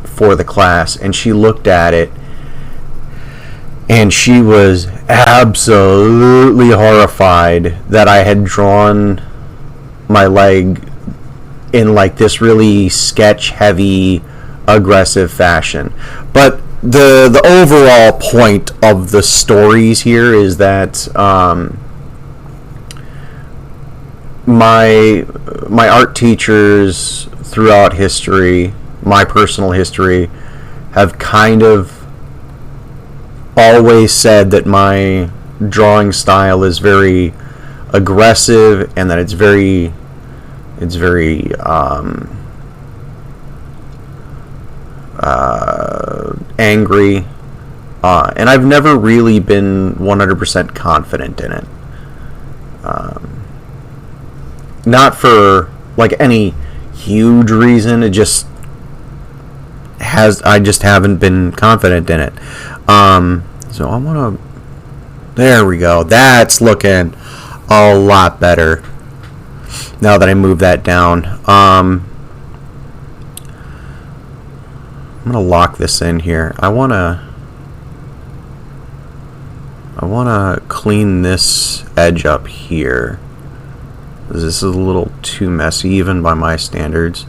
B: for the class, and she looked at it and she was absolutely horrified that I had drawn my leg in like this really sketch heavy, aggressive fashion. But the overall point of the stories here is that my art teachers throughout history, my personal history, have kind of always said that my drawing style is very aggressive and that it's very angry, and I've never really been 100% confident in it. Not for like any huge reason, it just I just haven't been confident in it. So I want to, there we go, that's looking a lot better now that I move that down. I'm gonna lock this in here. I wanna clean this edge up here. This is a little too messy, even by my standards.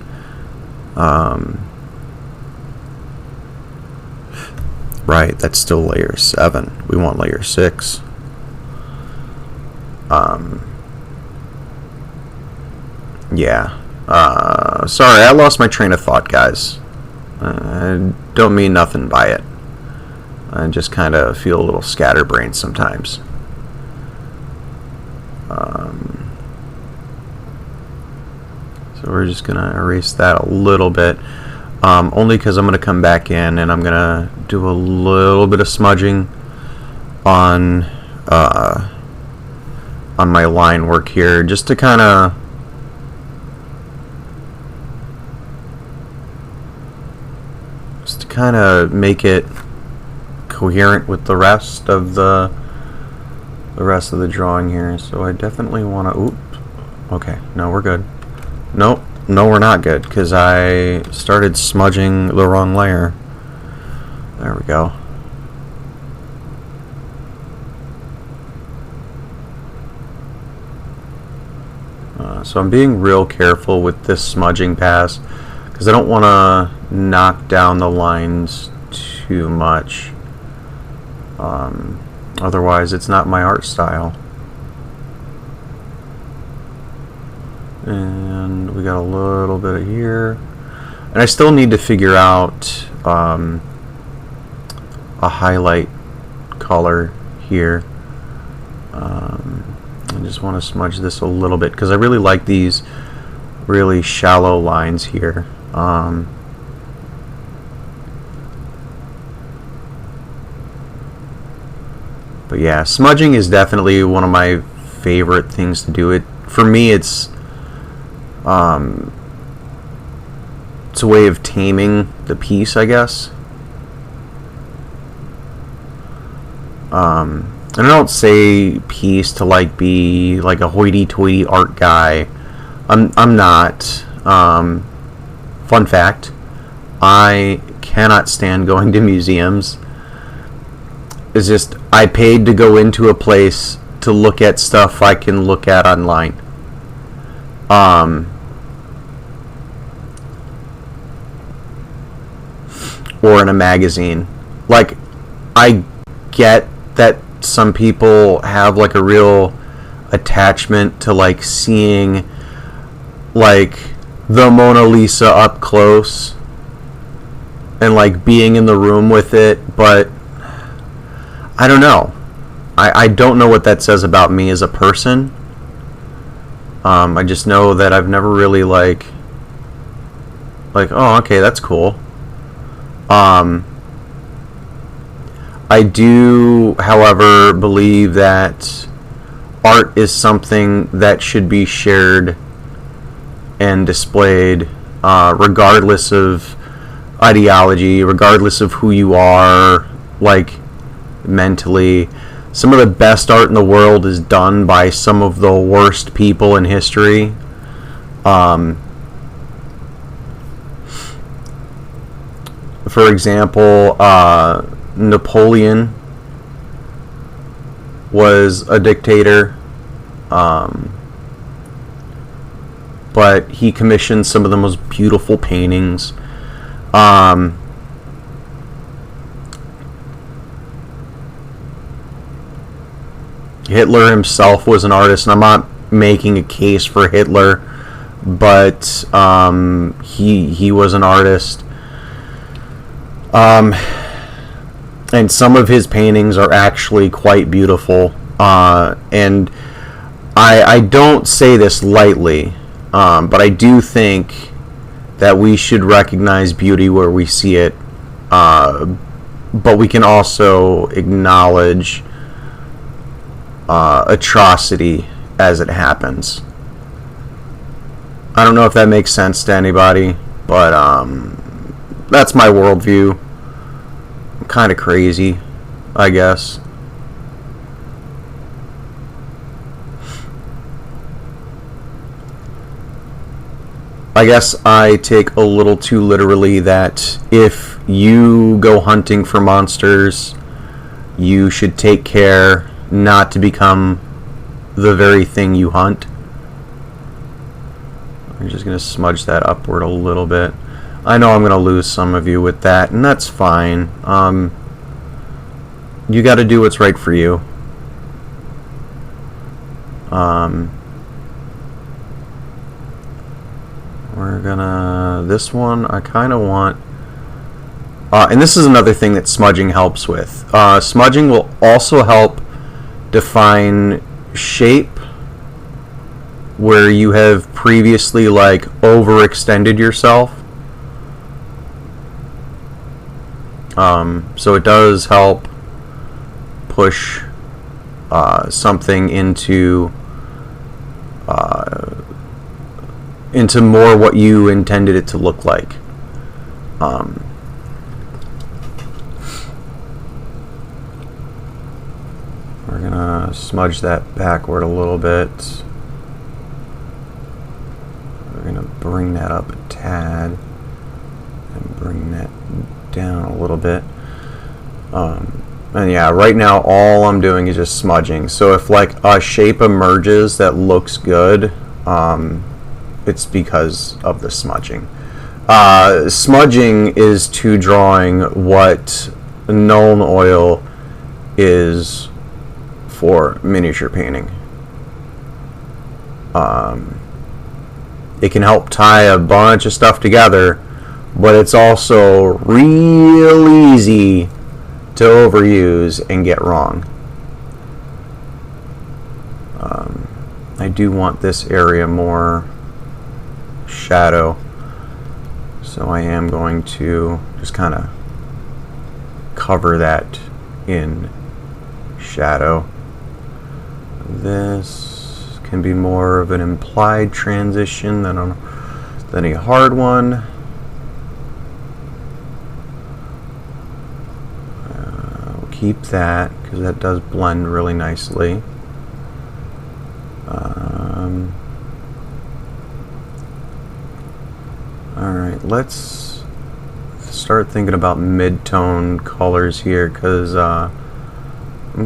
B: Right, that's still layer 7. We want layer 6. Yeah. Sorry, I lost my train of thought, guys. I don't mean nothing by it. I just kind of feel a little scatterbrained sometimes. So we're just going to erase that a little bit. Only because I'm going to come back in and I'm going to do a little bit of smudging on my line work here, just to kind of make it coherent with the rest of the drawing here. So I definitely want to. Oops. Okay. No, we're good. Nope. No, we're not good, because I started smudging the wrong layer There we go. So I'm being real careful with this smudging pass because I don't want to knock down the lines too much. Otherwise, it's not my art style. And we got a little bit of here. And I still need to figure out a highlight color here. I just want to smudge this a little bit because I really like these really shallow lines here. But yeah, smudging is definitely one of my favorite things to do. For me, it's a way of taming the piece, I guess. And I don't say piece to like be like a hoity-toity art guy. I'm not. Fun fact: I cannot stand going to museums. It's just I paid to go into a place to look at stuff I can look at online. Or in a magazine. Like, I get that some people have like a real attachment to like seeing like the Mona Lisa up close and like being in the room with it, but I don't know. I don't know what that says about me as a person. I just know that I've never really like oh, okay, that's cool. I do, however, believe that art is something that should be shared and displayed regardless of ideology, regardless of who you are, like, mentally. Some of the best art in the world is done by some of the worst people in history. For example, Napoleon was a dictator, but he commissioned some of the most beautiful paintings. Hitler himself was an artist, and I'm not making a case for Hitler, but he was an artist. And some of his paintings are actually quite beautiful. And I don't say this lightly, but I do think that we should recognize beauty where we see it. But we can also acknowledge atrocity as it happens. I don't know if that makes sense to anybody, but that's my worldview. I'm kind of crazy, I guess. I guess I take a little too literally that if you go hunting for monsters, you should take care not to become the very thing you hunt. I'm just going to smudge that upward a little bit. I know I'm going to lose some of you with that, and that's fine. You got to do what's right for you. We're gonna... This one, I kind of want... and this is another thing that smudging helps with. Smudging will also help define shape where you have previously like overextended yourself. So it does help push something into more what you intended it to look like. We're gonna smudge that backward a little bit. We're gonna bring that up a tad and bring that down a little bit. And yeah, right now all I'm doing is just smudging. So if like a shape emerges that looks good, it's because of the smudging. Smudging is to drawing what Nuln Oil is for miniature painting. It can help tie a bunch of stuff together, but it's also real easy to overuse and get wrong. I do want this area more shadow, so I am going to just kind of cover that in shadow. This can be more of an implied transition than a hard one. We'll keep that because that does blend really nicely. Alright, let's start thinking about mid-tone colors here, because I'm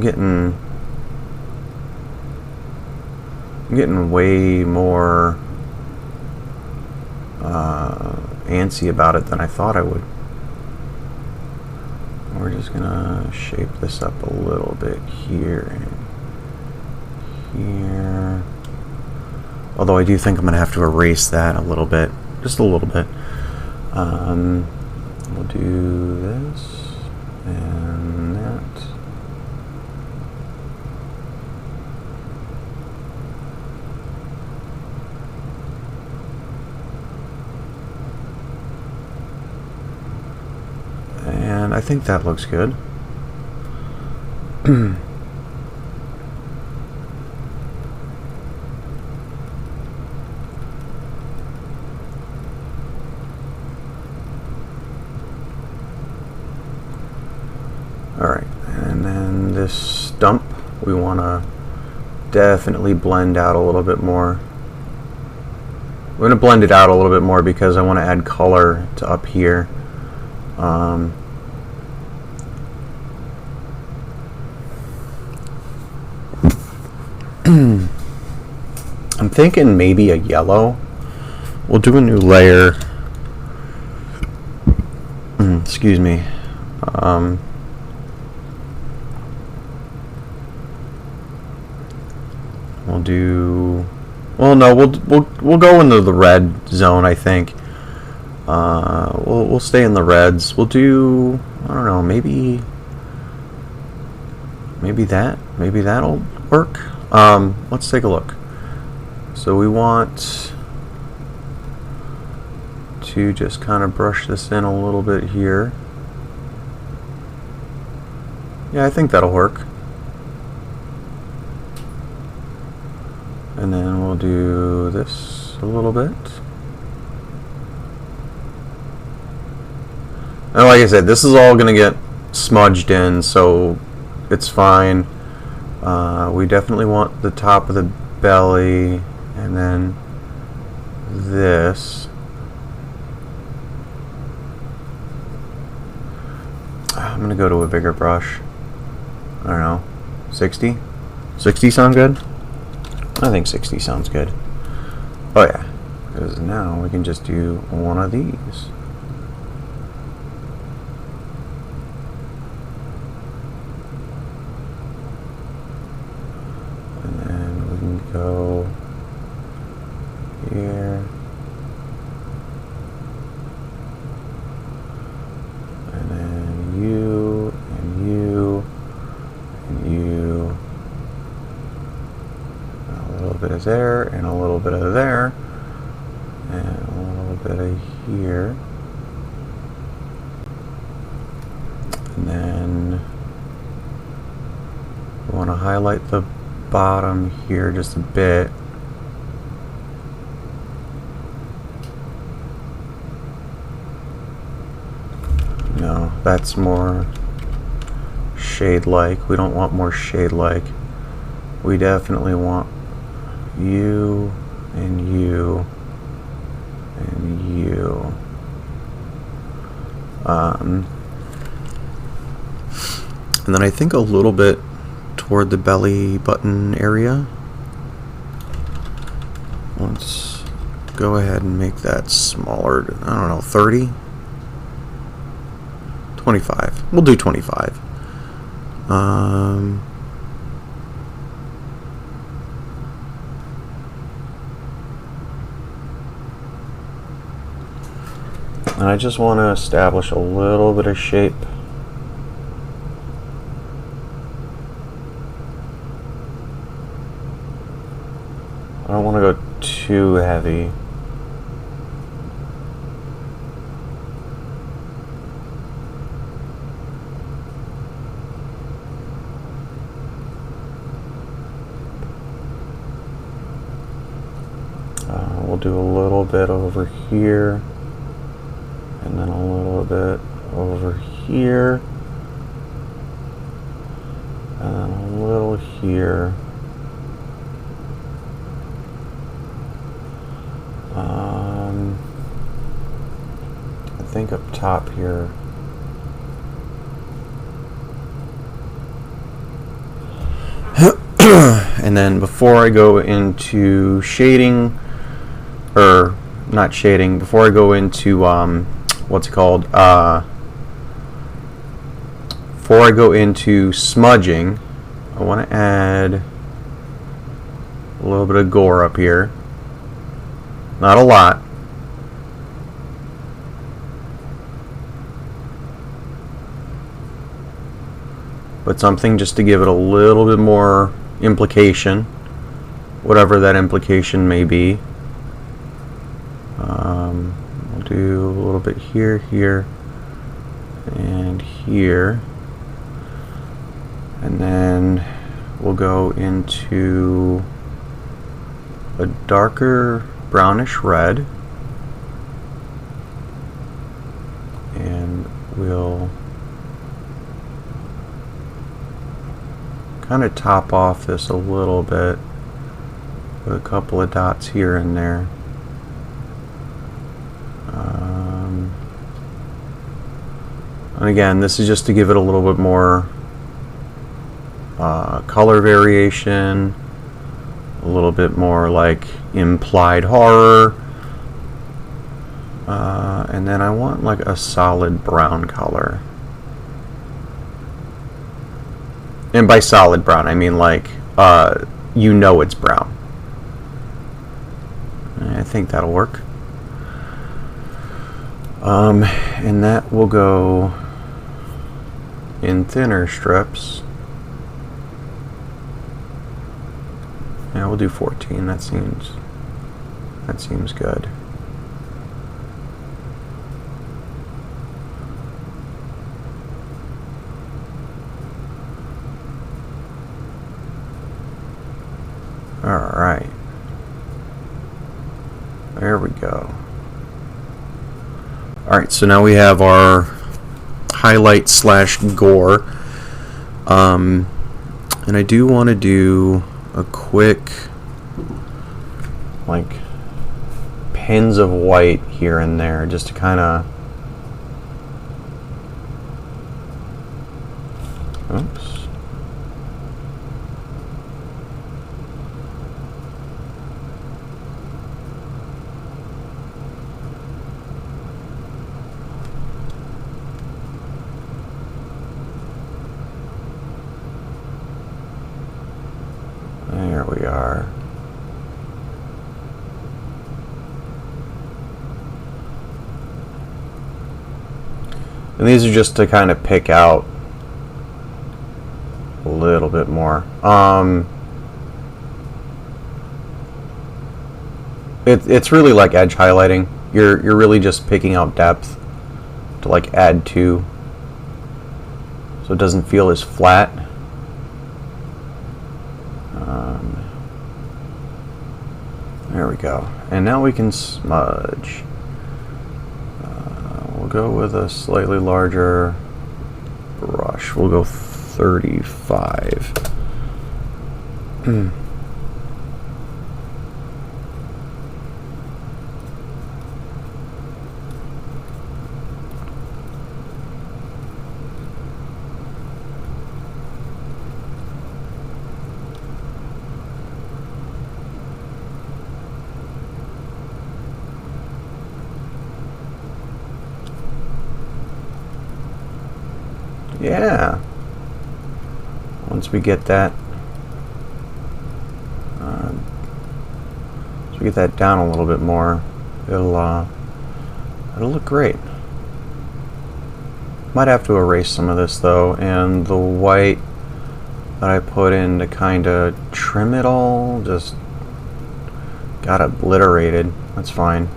B: getting way more antsy about it than I thought I would. We're just gonna shape this up a little bit here and here. Although I do think I'm gonna have to erase that a little bit, just a little bit. We'll do this and that. And I think that looks good. Alright, and then this stump we want to definitely blend out a little bit more. We're going to blend it out a little bit more because I want to add color to up here. I'm thinking maybe a yellow. We'll do a new layer. Excuse me. We'll do. Well, no, we'll go into the red zone. I think. We'll stay in the reds. We'll do. I don't know. Maybe that'll work. Let's take a look. So we want to just kind of brush this in a little bit here. Yeah, I think that'll work. And then we'll do this a little bit. And like I said, this is all going to get smudged in, so it's fine. We definitely want the top of the belly, and then this. I'm going to go to a bigger brush. I don't know, 60? 60 sound good? I think 60 sounds good. Oh yeah, because now we can just do one of these. And then we can go here. And then you, and you, and you. A little bit of there, and a little bit of there, and a little bit of here. And then we want to highlight the bottom here just a bit. No, that's more shade-like. We don't want more shade-like. We definitely want you and you and you. And then I think a little bit toward the belly button area. Let's go ahead and make that smaller. I don't know, 30? 25. We'll do 25. And I just want to establish a little bit of shape. I don't want to go too heavy. We'll do a little bit over here, and then a little bit over here, and then a little here. I think up top here. And then before I go into shading, or not shading, before I go into what's it called? Before I go into smudging, I want to add a little bit of gore up here. Not a lot. But something just to give it a little bit more implication, whatever that implication may be. We'll do a little bit here, here, and here. And then we'll go into a darker brownish red. And we'll kind of top off this a little bit with a couple of dots here and there. And again, this is just to give it a little bit more color variation, a little bit more like implied horror. And then I want like a solid brown color. And by solid brown, I mean like, you know it's brown. I think that'll work. And that will go in thinner strips. Yeah, we'll do 14. That seems good. Alright. There we go. Alright, so now we have our highlight slash gore. And I do want to do a quick, like, pins of white here and there, just to kind of, oops. There we are. And these are just to kind of pick out a little bit more. It's really like edge highlighting. You're really just picking out depth to like add to, so it doesn't feel as flat. There we go. And now we can smudge. We'll go with a slightly larger brush. We'll go 35. Yeah. Once we get that, down a little bit more, it'll look great. Might have to erase some of this though, and the white that I put in to kind of trim it all just got obliterated. That's fine.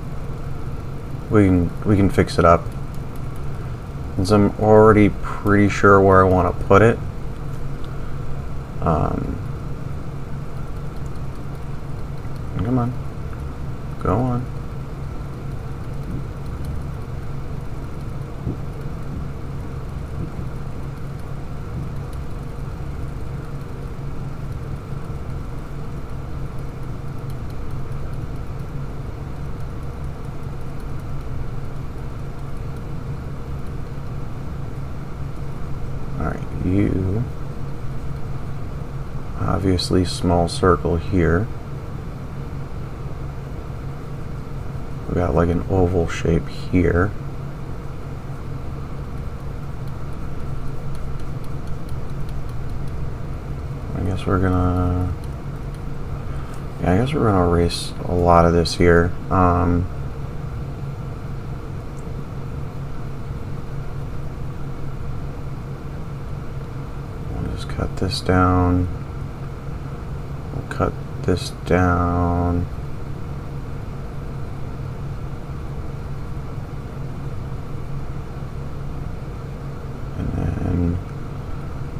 B: We can fix it up. Since I'm already pretty sure where I want to put it. Come on. Go on. Alright, you. Obviously, small circle here. We got like an oval shape here. I guess we're gonna erase a lot of this here. We'll just cut this down. We'll cut this down.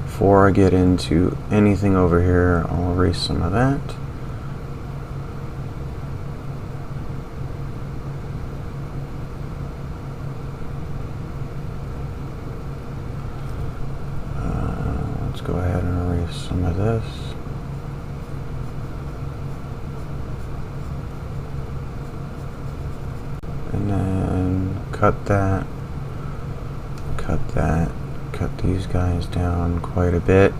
B: Before I get into anything over here, I'll erase some of that. Let's go ahead and erase some of this. And then cut that, cut that. Cut these guys down quite a bit.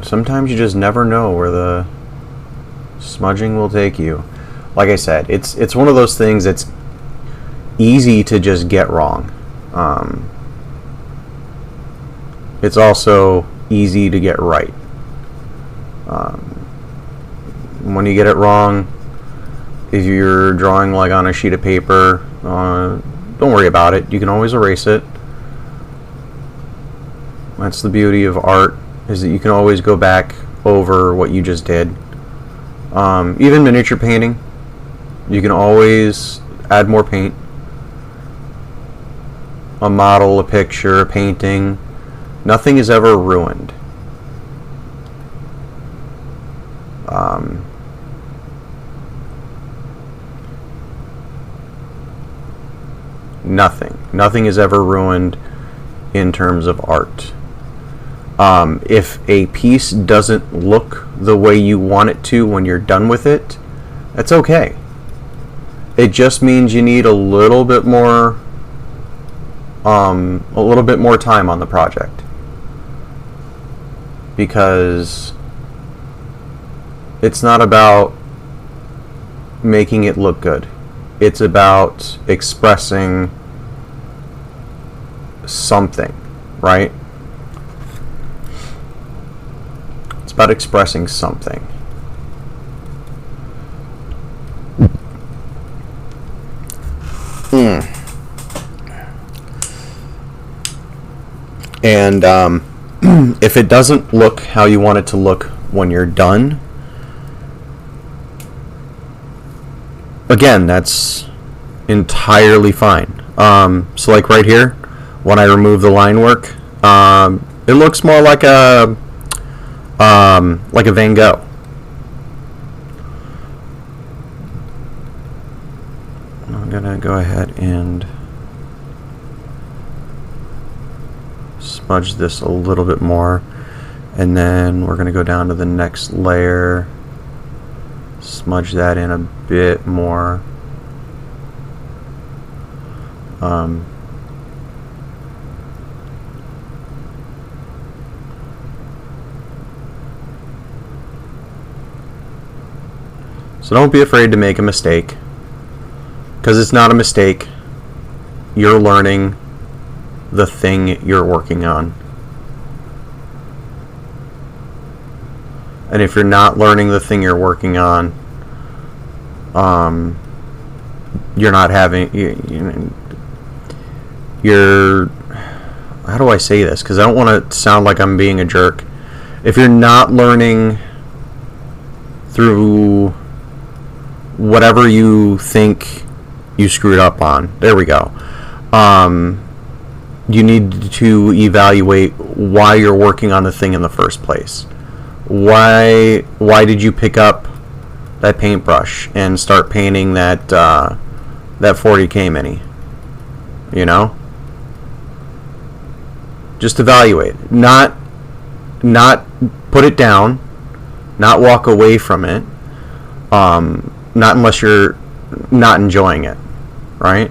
B: Sometimes you just never know where the smudging will take you. Like I said, it's one of those things that's easy to just get wrong. It's also easy to get right. When you get it wrong, if you're drawing like on a sheet of paper, don't worry about it. You can always erase it. That's the beauty of art, is that you can always go back over what you just did. Even miniature painting, you can always add more paint. A model, a picture, a painting, nothing is ever ruined. Nothing is ever ruined in terms of art. If a piece doesn't look the way you want it to when you're done with it, that's okay. It just means you need a little bit more time on the project, because it's not about making it look good. It's about expressing something, right? It's about expressing something. And if it doesn't look how you want it to look when you're done, again, that's entirely fine. So like right here, when I remove the line work, it looks more like a Van Gogh. I'm gonna go ahead and smudge this a little bit more, and then we're gonna go down to the next layer, smudge that in a bit more. So don't be afraid to make a mistake, Because it's not a mistake. You're learning the thing you're working on. And if you're not learning the thing you're working on, you're not having... You're... How do I say this? Because I don't want to sound like I'm being a jerk. If you're not learning through whatever you think you screwed up on, there we go. You need to evaluate why you're working on the thing in the first place. Why did you pick up that paintbrush and start painting that 40K mini? You know? Just evaluate. Not put it down. Not walk away from it. Not unless you're not enjoying it, right?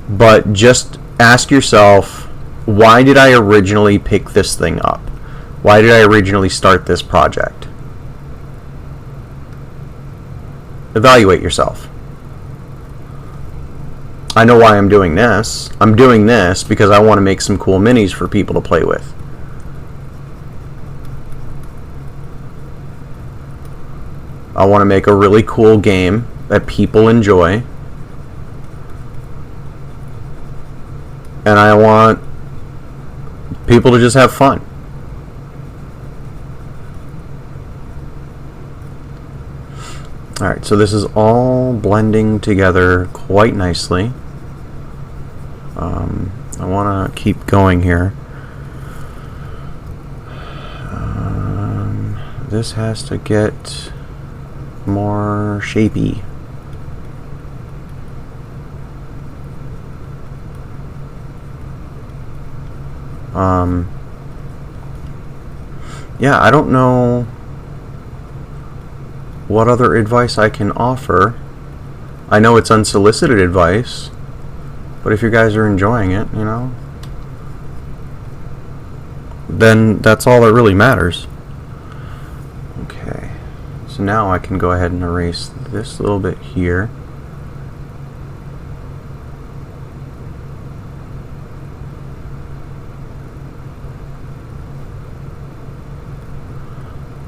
B: But just ask yourself, why did I originally pick this thing up? Why did I originally start this project? Evaluate yourself. I know why I'm doing this. I'm doing this because I want to make some cool minis for people to play with. I want to make a really cool game that people enjoy. And I want people to just have fun. Alright, so this is all blending together quite nicely. I want to keep going here. This has to get more shapy. Yeah, I don't know what other advice I can offer. I know it's unsolicited advice, but if you guys are enjoying it, you know, then that's all that really matters. Okay, so now I can go ahead and erase this little bit here.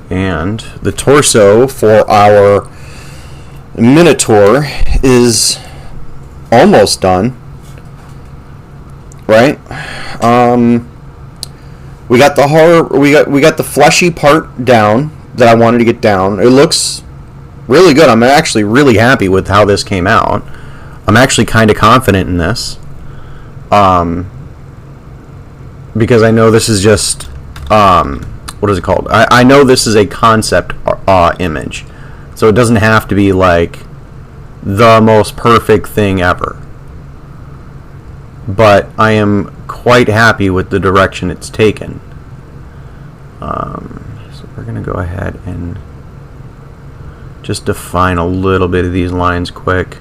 B: And the torso for our Minotaur is almost done, right? We got the horror. We got the fleshy part down that I wanted to get down. It looks really good. I'm actually really happy with how this came out. I'm actually kind of confident in this, because I know this is just what is it called? I know this is a concept image, so it doesn't have to be like the most perfect thing ever. But I am quite happy with the direction it's taken. So we're going to go ahead and just define a little bit of these lines quick.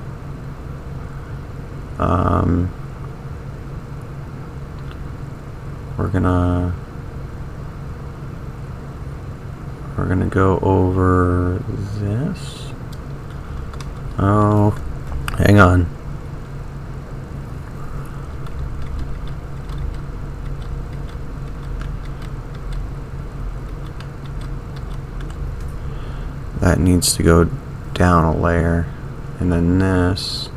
B: We're gonna go over this. Oh, hang on. That needs to go down a layer, and then this.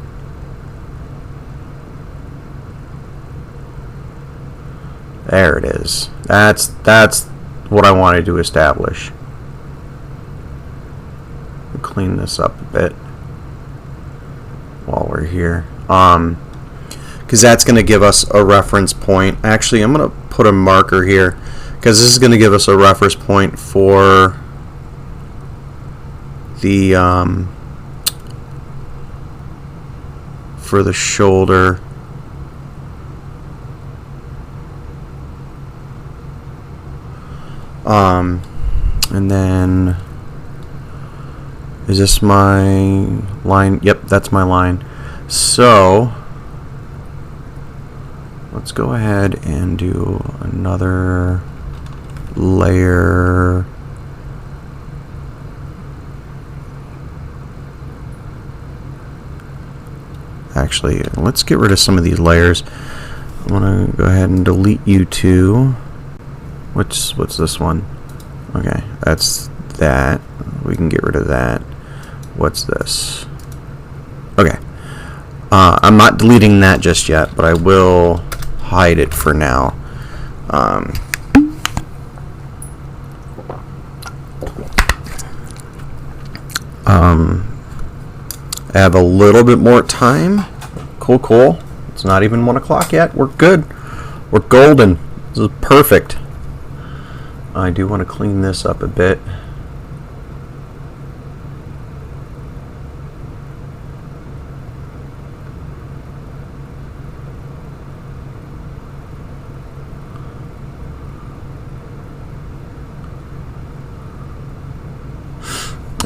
B: There it is. That's what I wanted to establish. Clean this up a bit while we're here, because that's going to give us a reference point. Actually, I'm going to put a marker here because this is going to give us a reference point for the shoulder. And then, is this my line? Yep, that's my line. So let's go ahead and do another layer. Actually, let's get rid of some of these layers. I'm gonna go ahead and delete you two. What's this one? Okay, that's that. We can get rid of that. What's this? Okay. I'm not deleting that just yet, but I will hide it for now. I have a little bit more time. Cool. It's not even 1 o'clock yet. We're good. We're golden. This is perfect. I do want to clean this up a bit.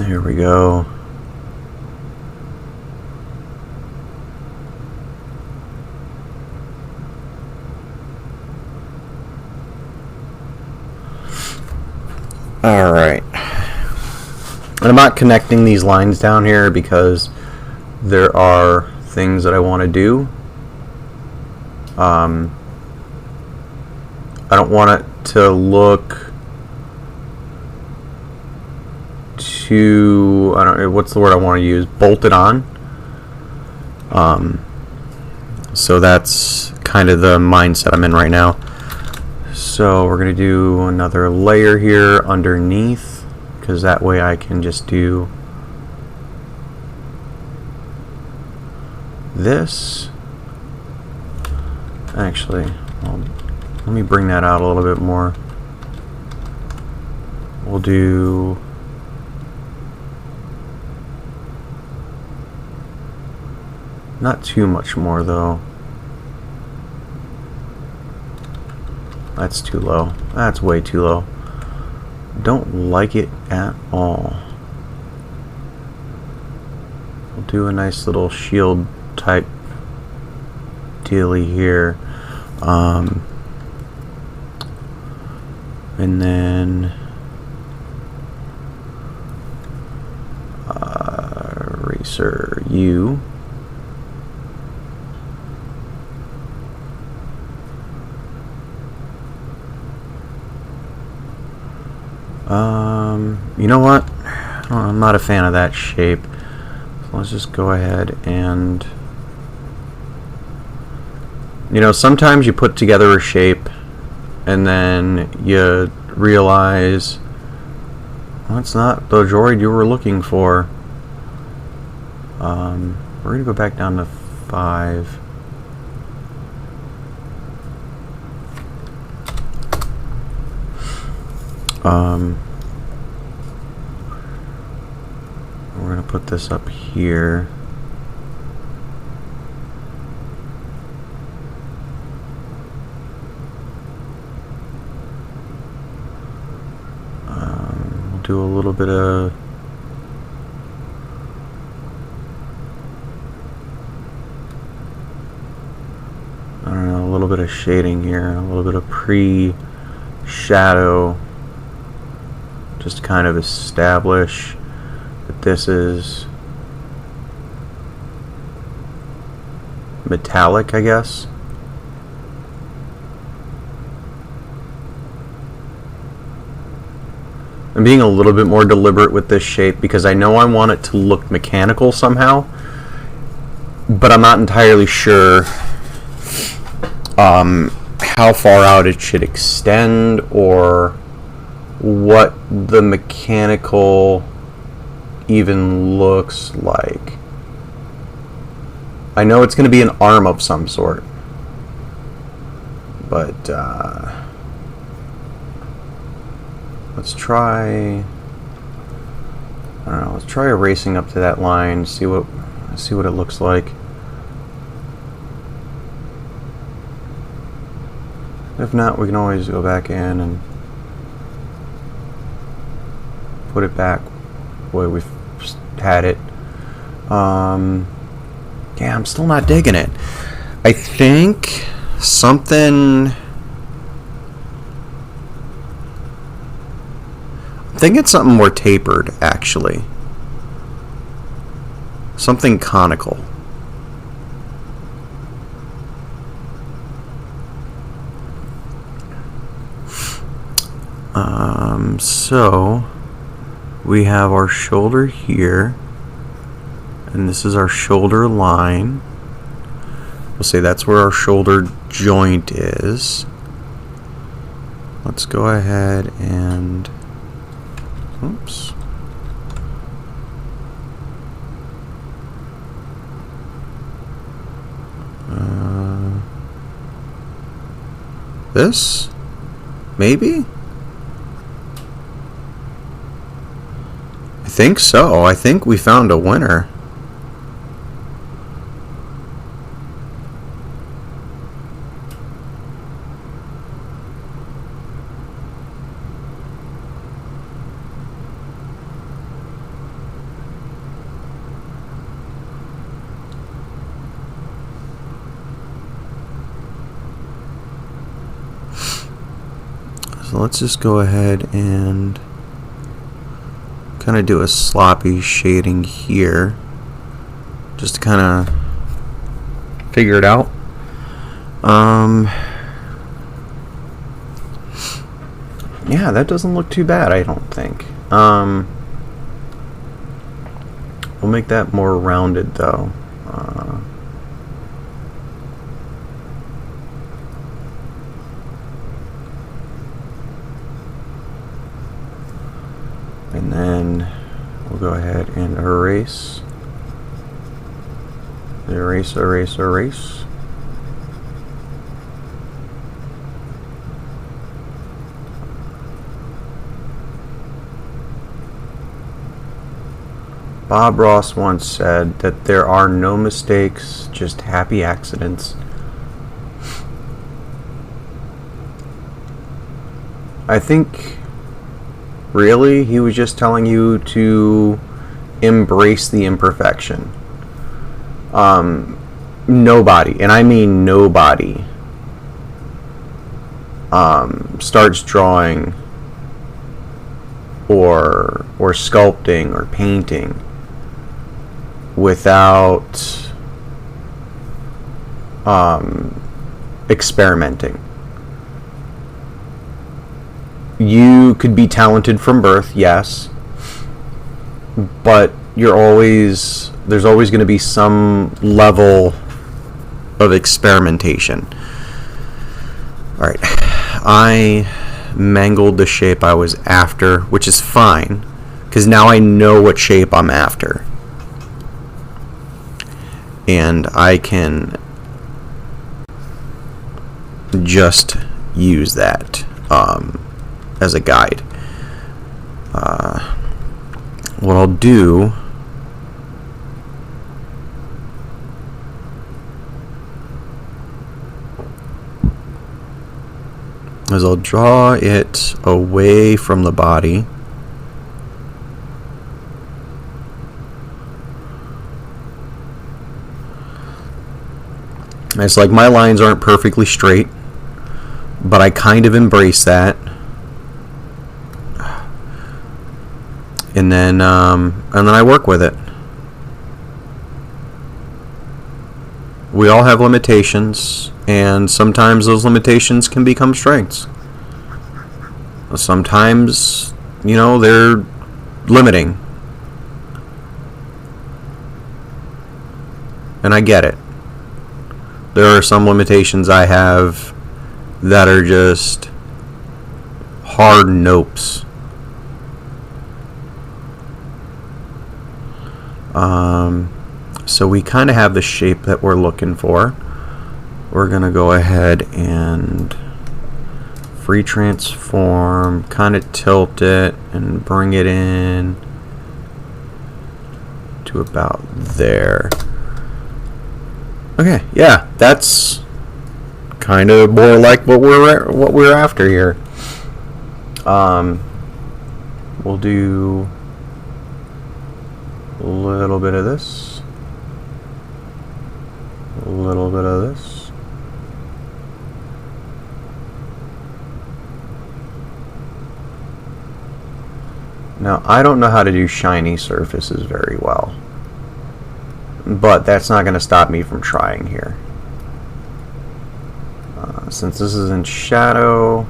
B: Here we go. Alright. And I'm not connecting these lines down here because there are things that I want to do. I don't want it to look too, I don't know, what's the word I want to use? Bolted on. So that's kind of the mindset I'm in right now. So we're going to do another layer here underneath, because that way I can just do this. Actually, let me bring that out a little bit more. We'll do not too much more though. That's too low. That's way too low. Don't like it at all. We'll do a nice little shield type dealy here. And then eraser U. You know what? I'm not a fan of that shape. So let's just go ahead and, you know, sometimes you put together a shape and then you realize, well, it's not the droid you were looking for. We're going to go back down to 5. We're going to put this up here. We'll do a little bit of a little bit of shading here, a little bit of pre-shadow, just to kind of establish that this is metallic, I guess. I'm being a little bit more deliberate with this shape because I know I want it to look mechanical somehow, but I'm not entirely sure how far out it should extend or what the mechanical even looks like. I know it's going to be an arm of some sort, but let's try, I don't know, let's try erasing up to that line, see what it looks like. If not, we can always go back in and put it back the way we've had it. Yeah, I'm still not digging it. I think something, I'm thinking something more tapered, actually. Something conical. So we have our shoulder here, and this is our shoulder line. We'll say that's where our shoulder joint is. Let's go ahead and, oops. This? Maybe? I think so. I think we found a winner. So let's just go ahead and kind of do a sloppy shading here, just to kind of figure it out. Yeah, that doesn't look too bad, I don't think. We'll make that more rounded though. And then we'll go ahead and erase. Erase, erase, erase. Bob Ross once said that there are no mistakes, just happy accidents. I think really he was just telling you to embrace the imperfection. Nobody, and I mean nobody, starts drawing or sculpting or painting without experimenting. You could be talented from birth, yes, but there's always going to be some level of experimentation. Alright, I mangled the shape I was after, which is fine, because now I know what shape I'm after. And I can just use that as a guide. What I'll do is I'll draw it away from the body. It's like my lines aren't perfectly straight, but I kind of embrace that. And then I work with it. We all have limitations, and sometimes those limitations can become strengths. Sometimes, they're limiting. And I get it. There are some limitations I have that are just hard nopes. So we kind of have the shape that we're looking for. We're going to go ahead and free transform, kind of tilt it and bring it in to about there. Okay, yeah, that's kind of more like what we're after here. We'll do a little bit of this, a little bit of this. Now, I don't know how to do shiny surfaces very well, but that's not going to stop me from trying here. Since this is in shadow,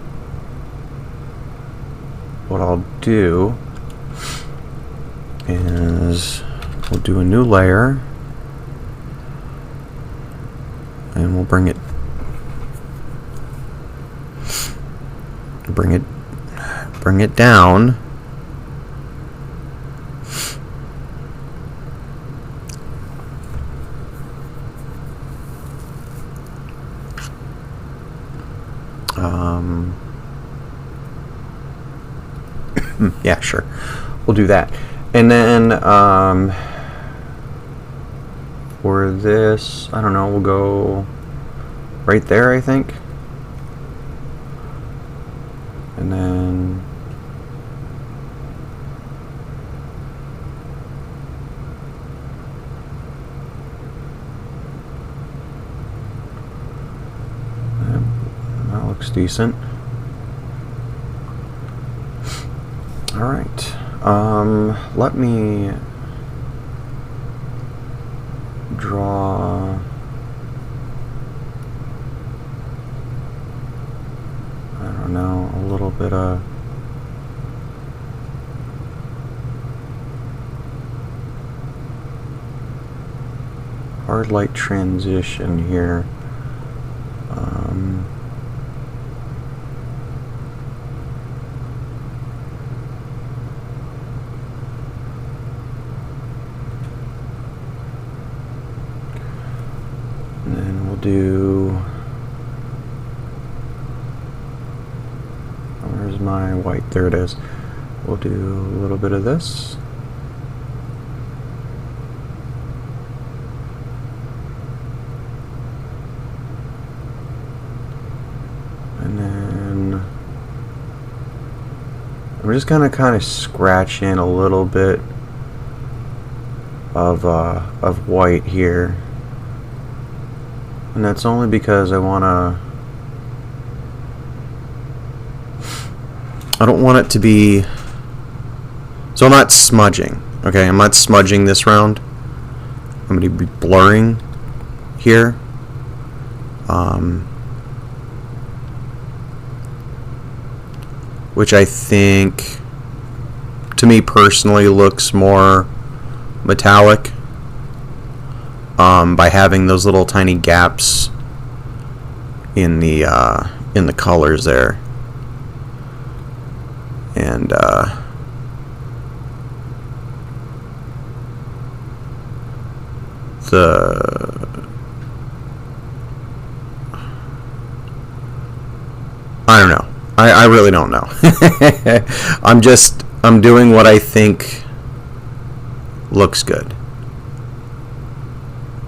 B: what I'll do is we'll do a new layer, and we'll bring it down. Yeah, sure. We'll do that. And then for this, I don't know, we'll go right there, I think. And then that looks decent. All right. Let me draw. I don't know, a little bit of hard light transition here. And then we'll do, where's my white? There it is. We'll do a little bit of this. And then I'm just gonna kind of scratch in a little bit of white here. And that's only because I don't want it to be, so I'm not smudging, okay? I'm not smudging this round. I'm going to be blurring here. Which I think, to me personally, looks more metallic. By having those little tiny gaps in the colors there, and I don't know. I really don't know. I'm doing what I think looks good.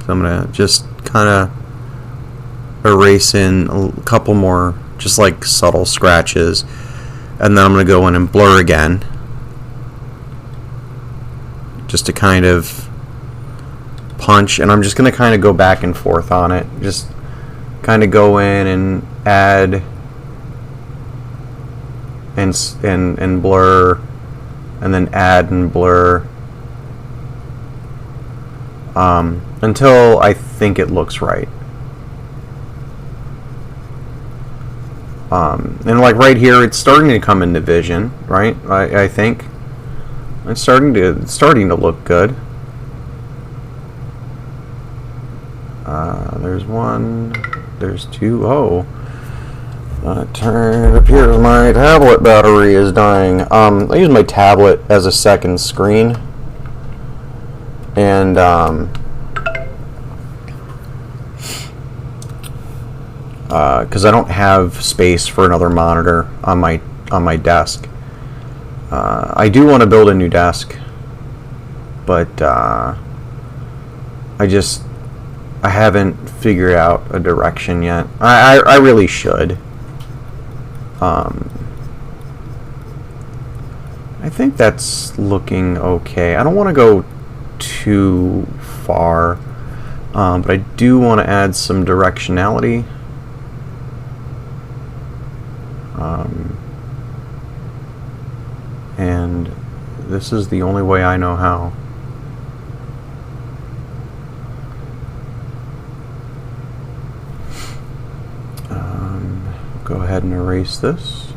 B: I'm going to just kind of erase in a couple more, just like subtle scratches, and then I'm going to go in and blur again, just to kind of punch, and I'm just going to kind of go back and forth on it, just kind of go in and add and blur, and then add and blur, until I think it looks right. And like right here, it's starting to come into vision, right? I think it's starting to look good. There's one, there's two. Oh, it appears my tablet battery is dying. I use my tablet as a second screen, and because I don't have space for another monitor on my desk. I do want to build a new desk, but I haven't figured out a direction yet. I really should. I think that's looking okay. I don't want to go too far, but I do want to add some directionality. And this is the only way I know how. Go ahead and erase this.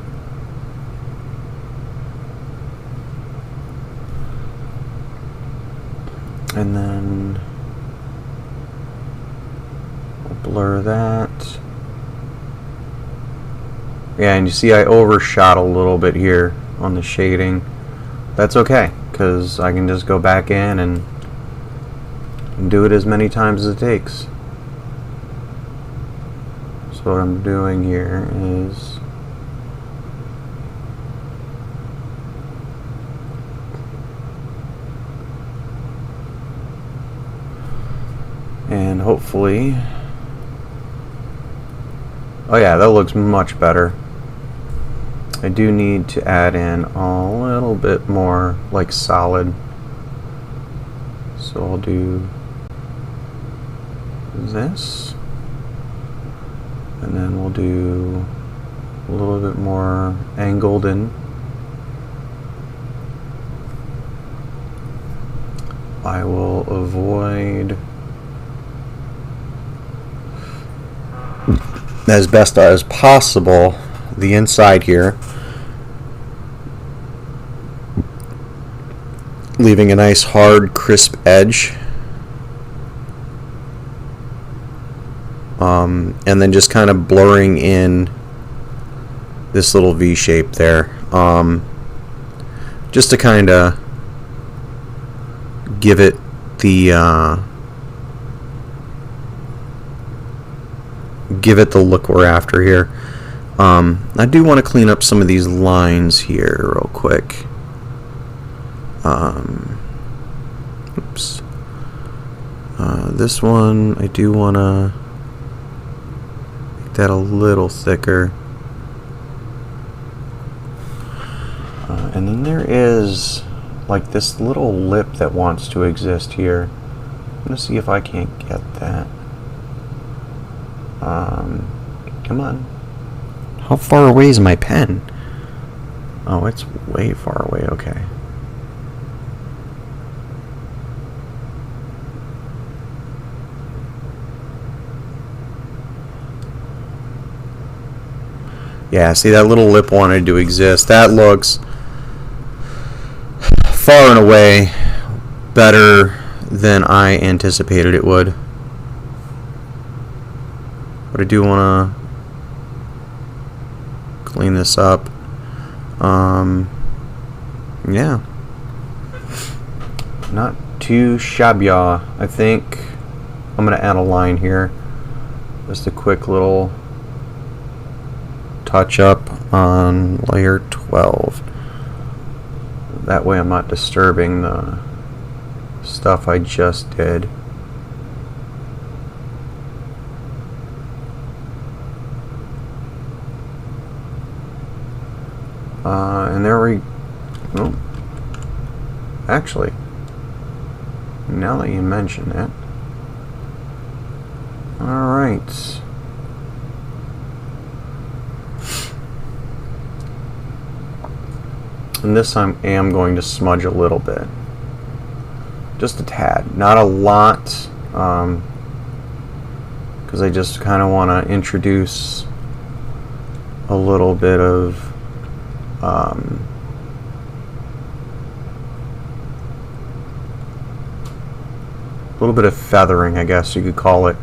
B: And then we'll blur that. Yeah, and you see I overshot a little bit here on the shading. That's okay, because I can just go back in and do it as many times as it takes. So what I'm doing here is and hopefully, oh yeah, that looks much better. I do need to add in a little bit more like solid, so I'll do this, and then we'll do a little bit more angled in. I will avoid as best as possible the inside here, leaving a nice hard crisp edge, and then just kind of blurring in this little V shape there, just to kind of give it the look we're after here. I do want to clean up some of these lines here real quick. Oops. This one, I do want to make that a little thicker. And then there is like this little lip that wants to exist here. I'm going to see if I can't get that. Come on. How far away is my pen? Oh, it's way far away. Okay. Yeah, see, that little lip wanted to exist. That looks far and away better than I anticipated it would. But I do want to clean this up. Yeah. Not too shabby. I think I'm going to add a line here. Just a quick little touch up on layer 12. That way I'm not disturbing the stuff I just did. And there we oh, actually, now that you mention it, alright. And this time I am going to smudge a little bit. Just a tad. Not a lot, because I just kind of want to introduce a little bit of a little bit of feathering, I guess you could call it.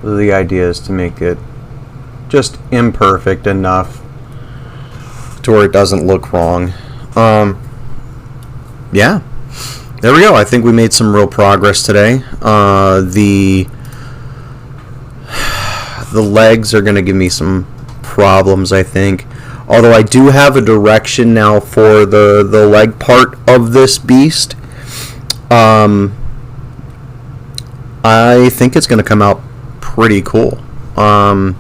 B: The idea is to make it just imperfect enough to where it doesn't look wrong. Yeah, there we go. I think we made some real progress today. The legs are going to give me some problems, I think. Although I do have a direction now for the leg part of this beast. I think it's going to come out pretty cool. We're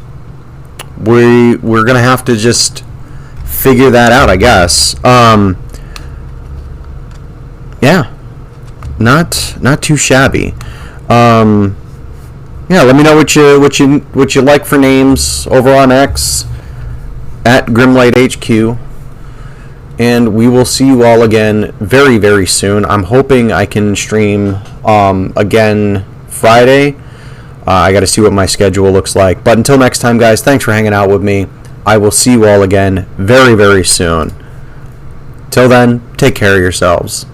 B: going to have to just figure that out, I guess. Yeah. Not too shabby. Yeah, let me know what you like for names over on X at GrimlightHQ, and we will see you all again very, very soon. I'm hoping I can stream again Friday. I got to see what my schedule looks like. But until next time, guys, thanks for hanging out with me. I will see you all again very, very soon. Till then, take care of yourselves.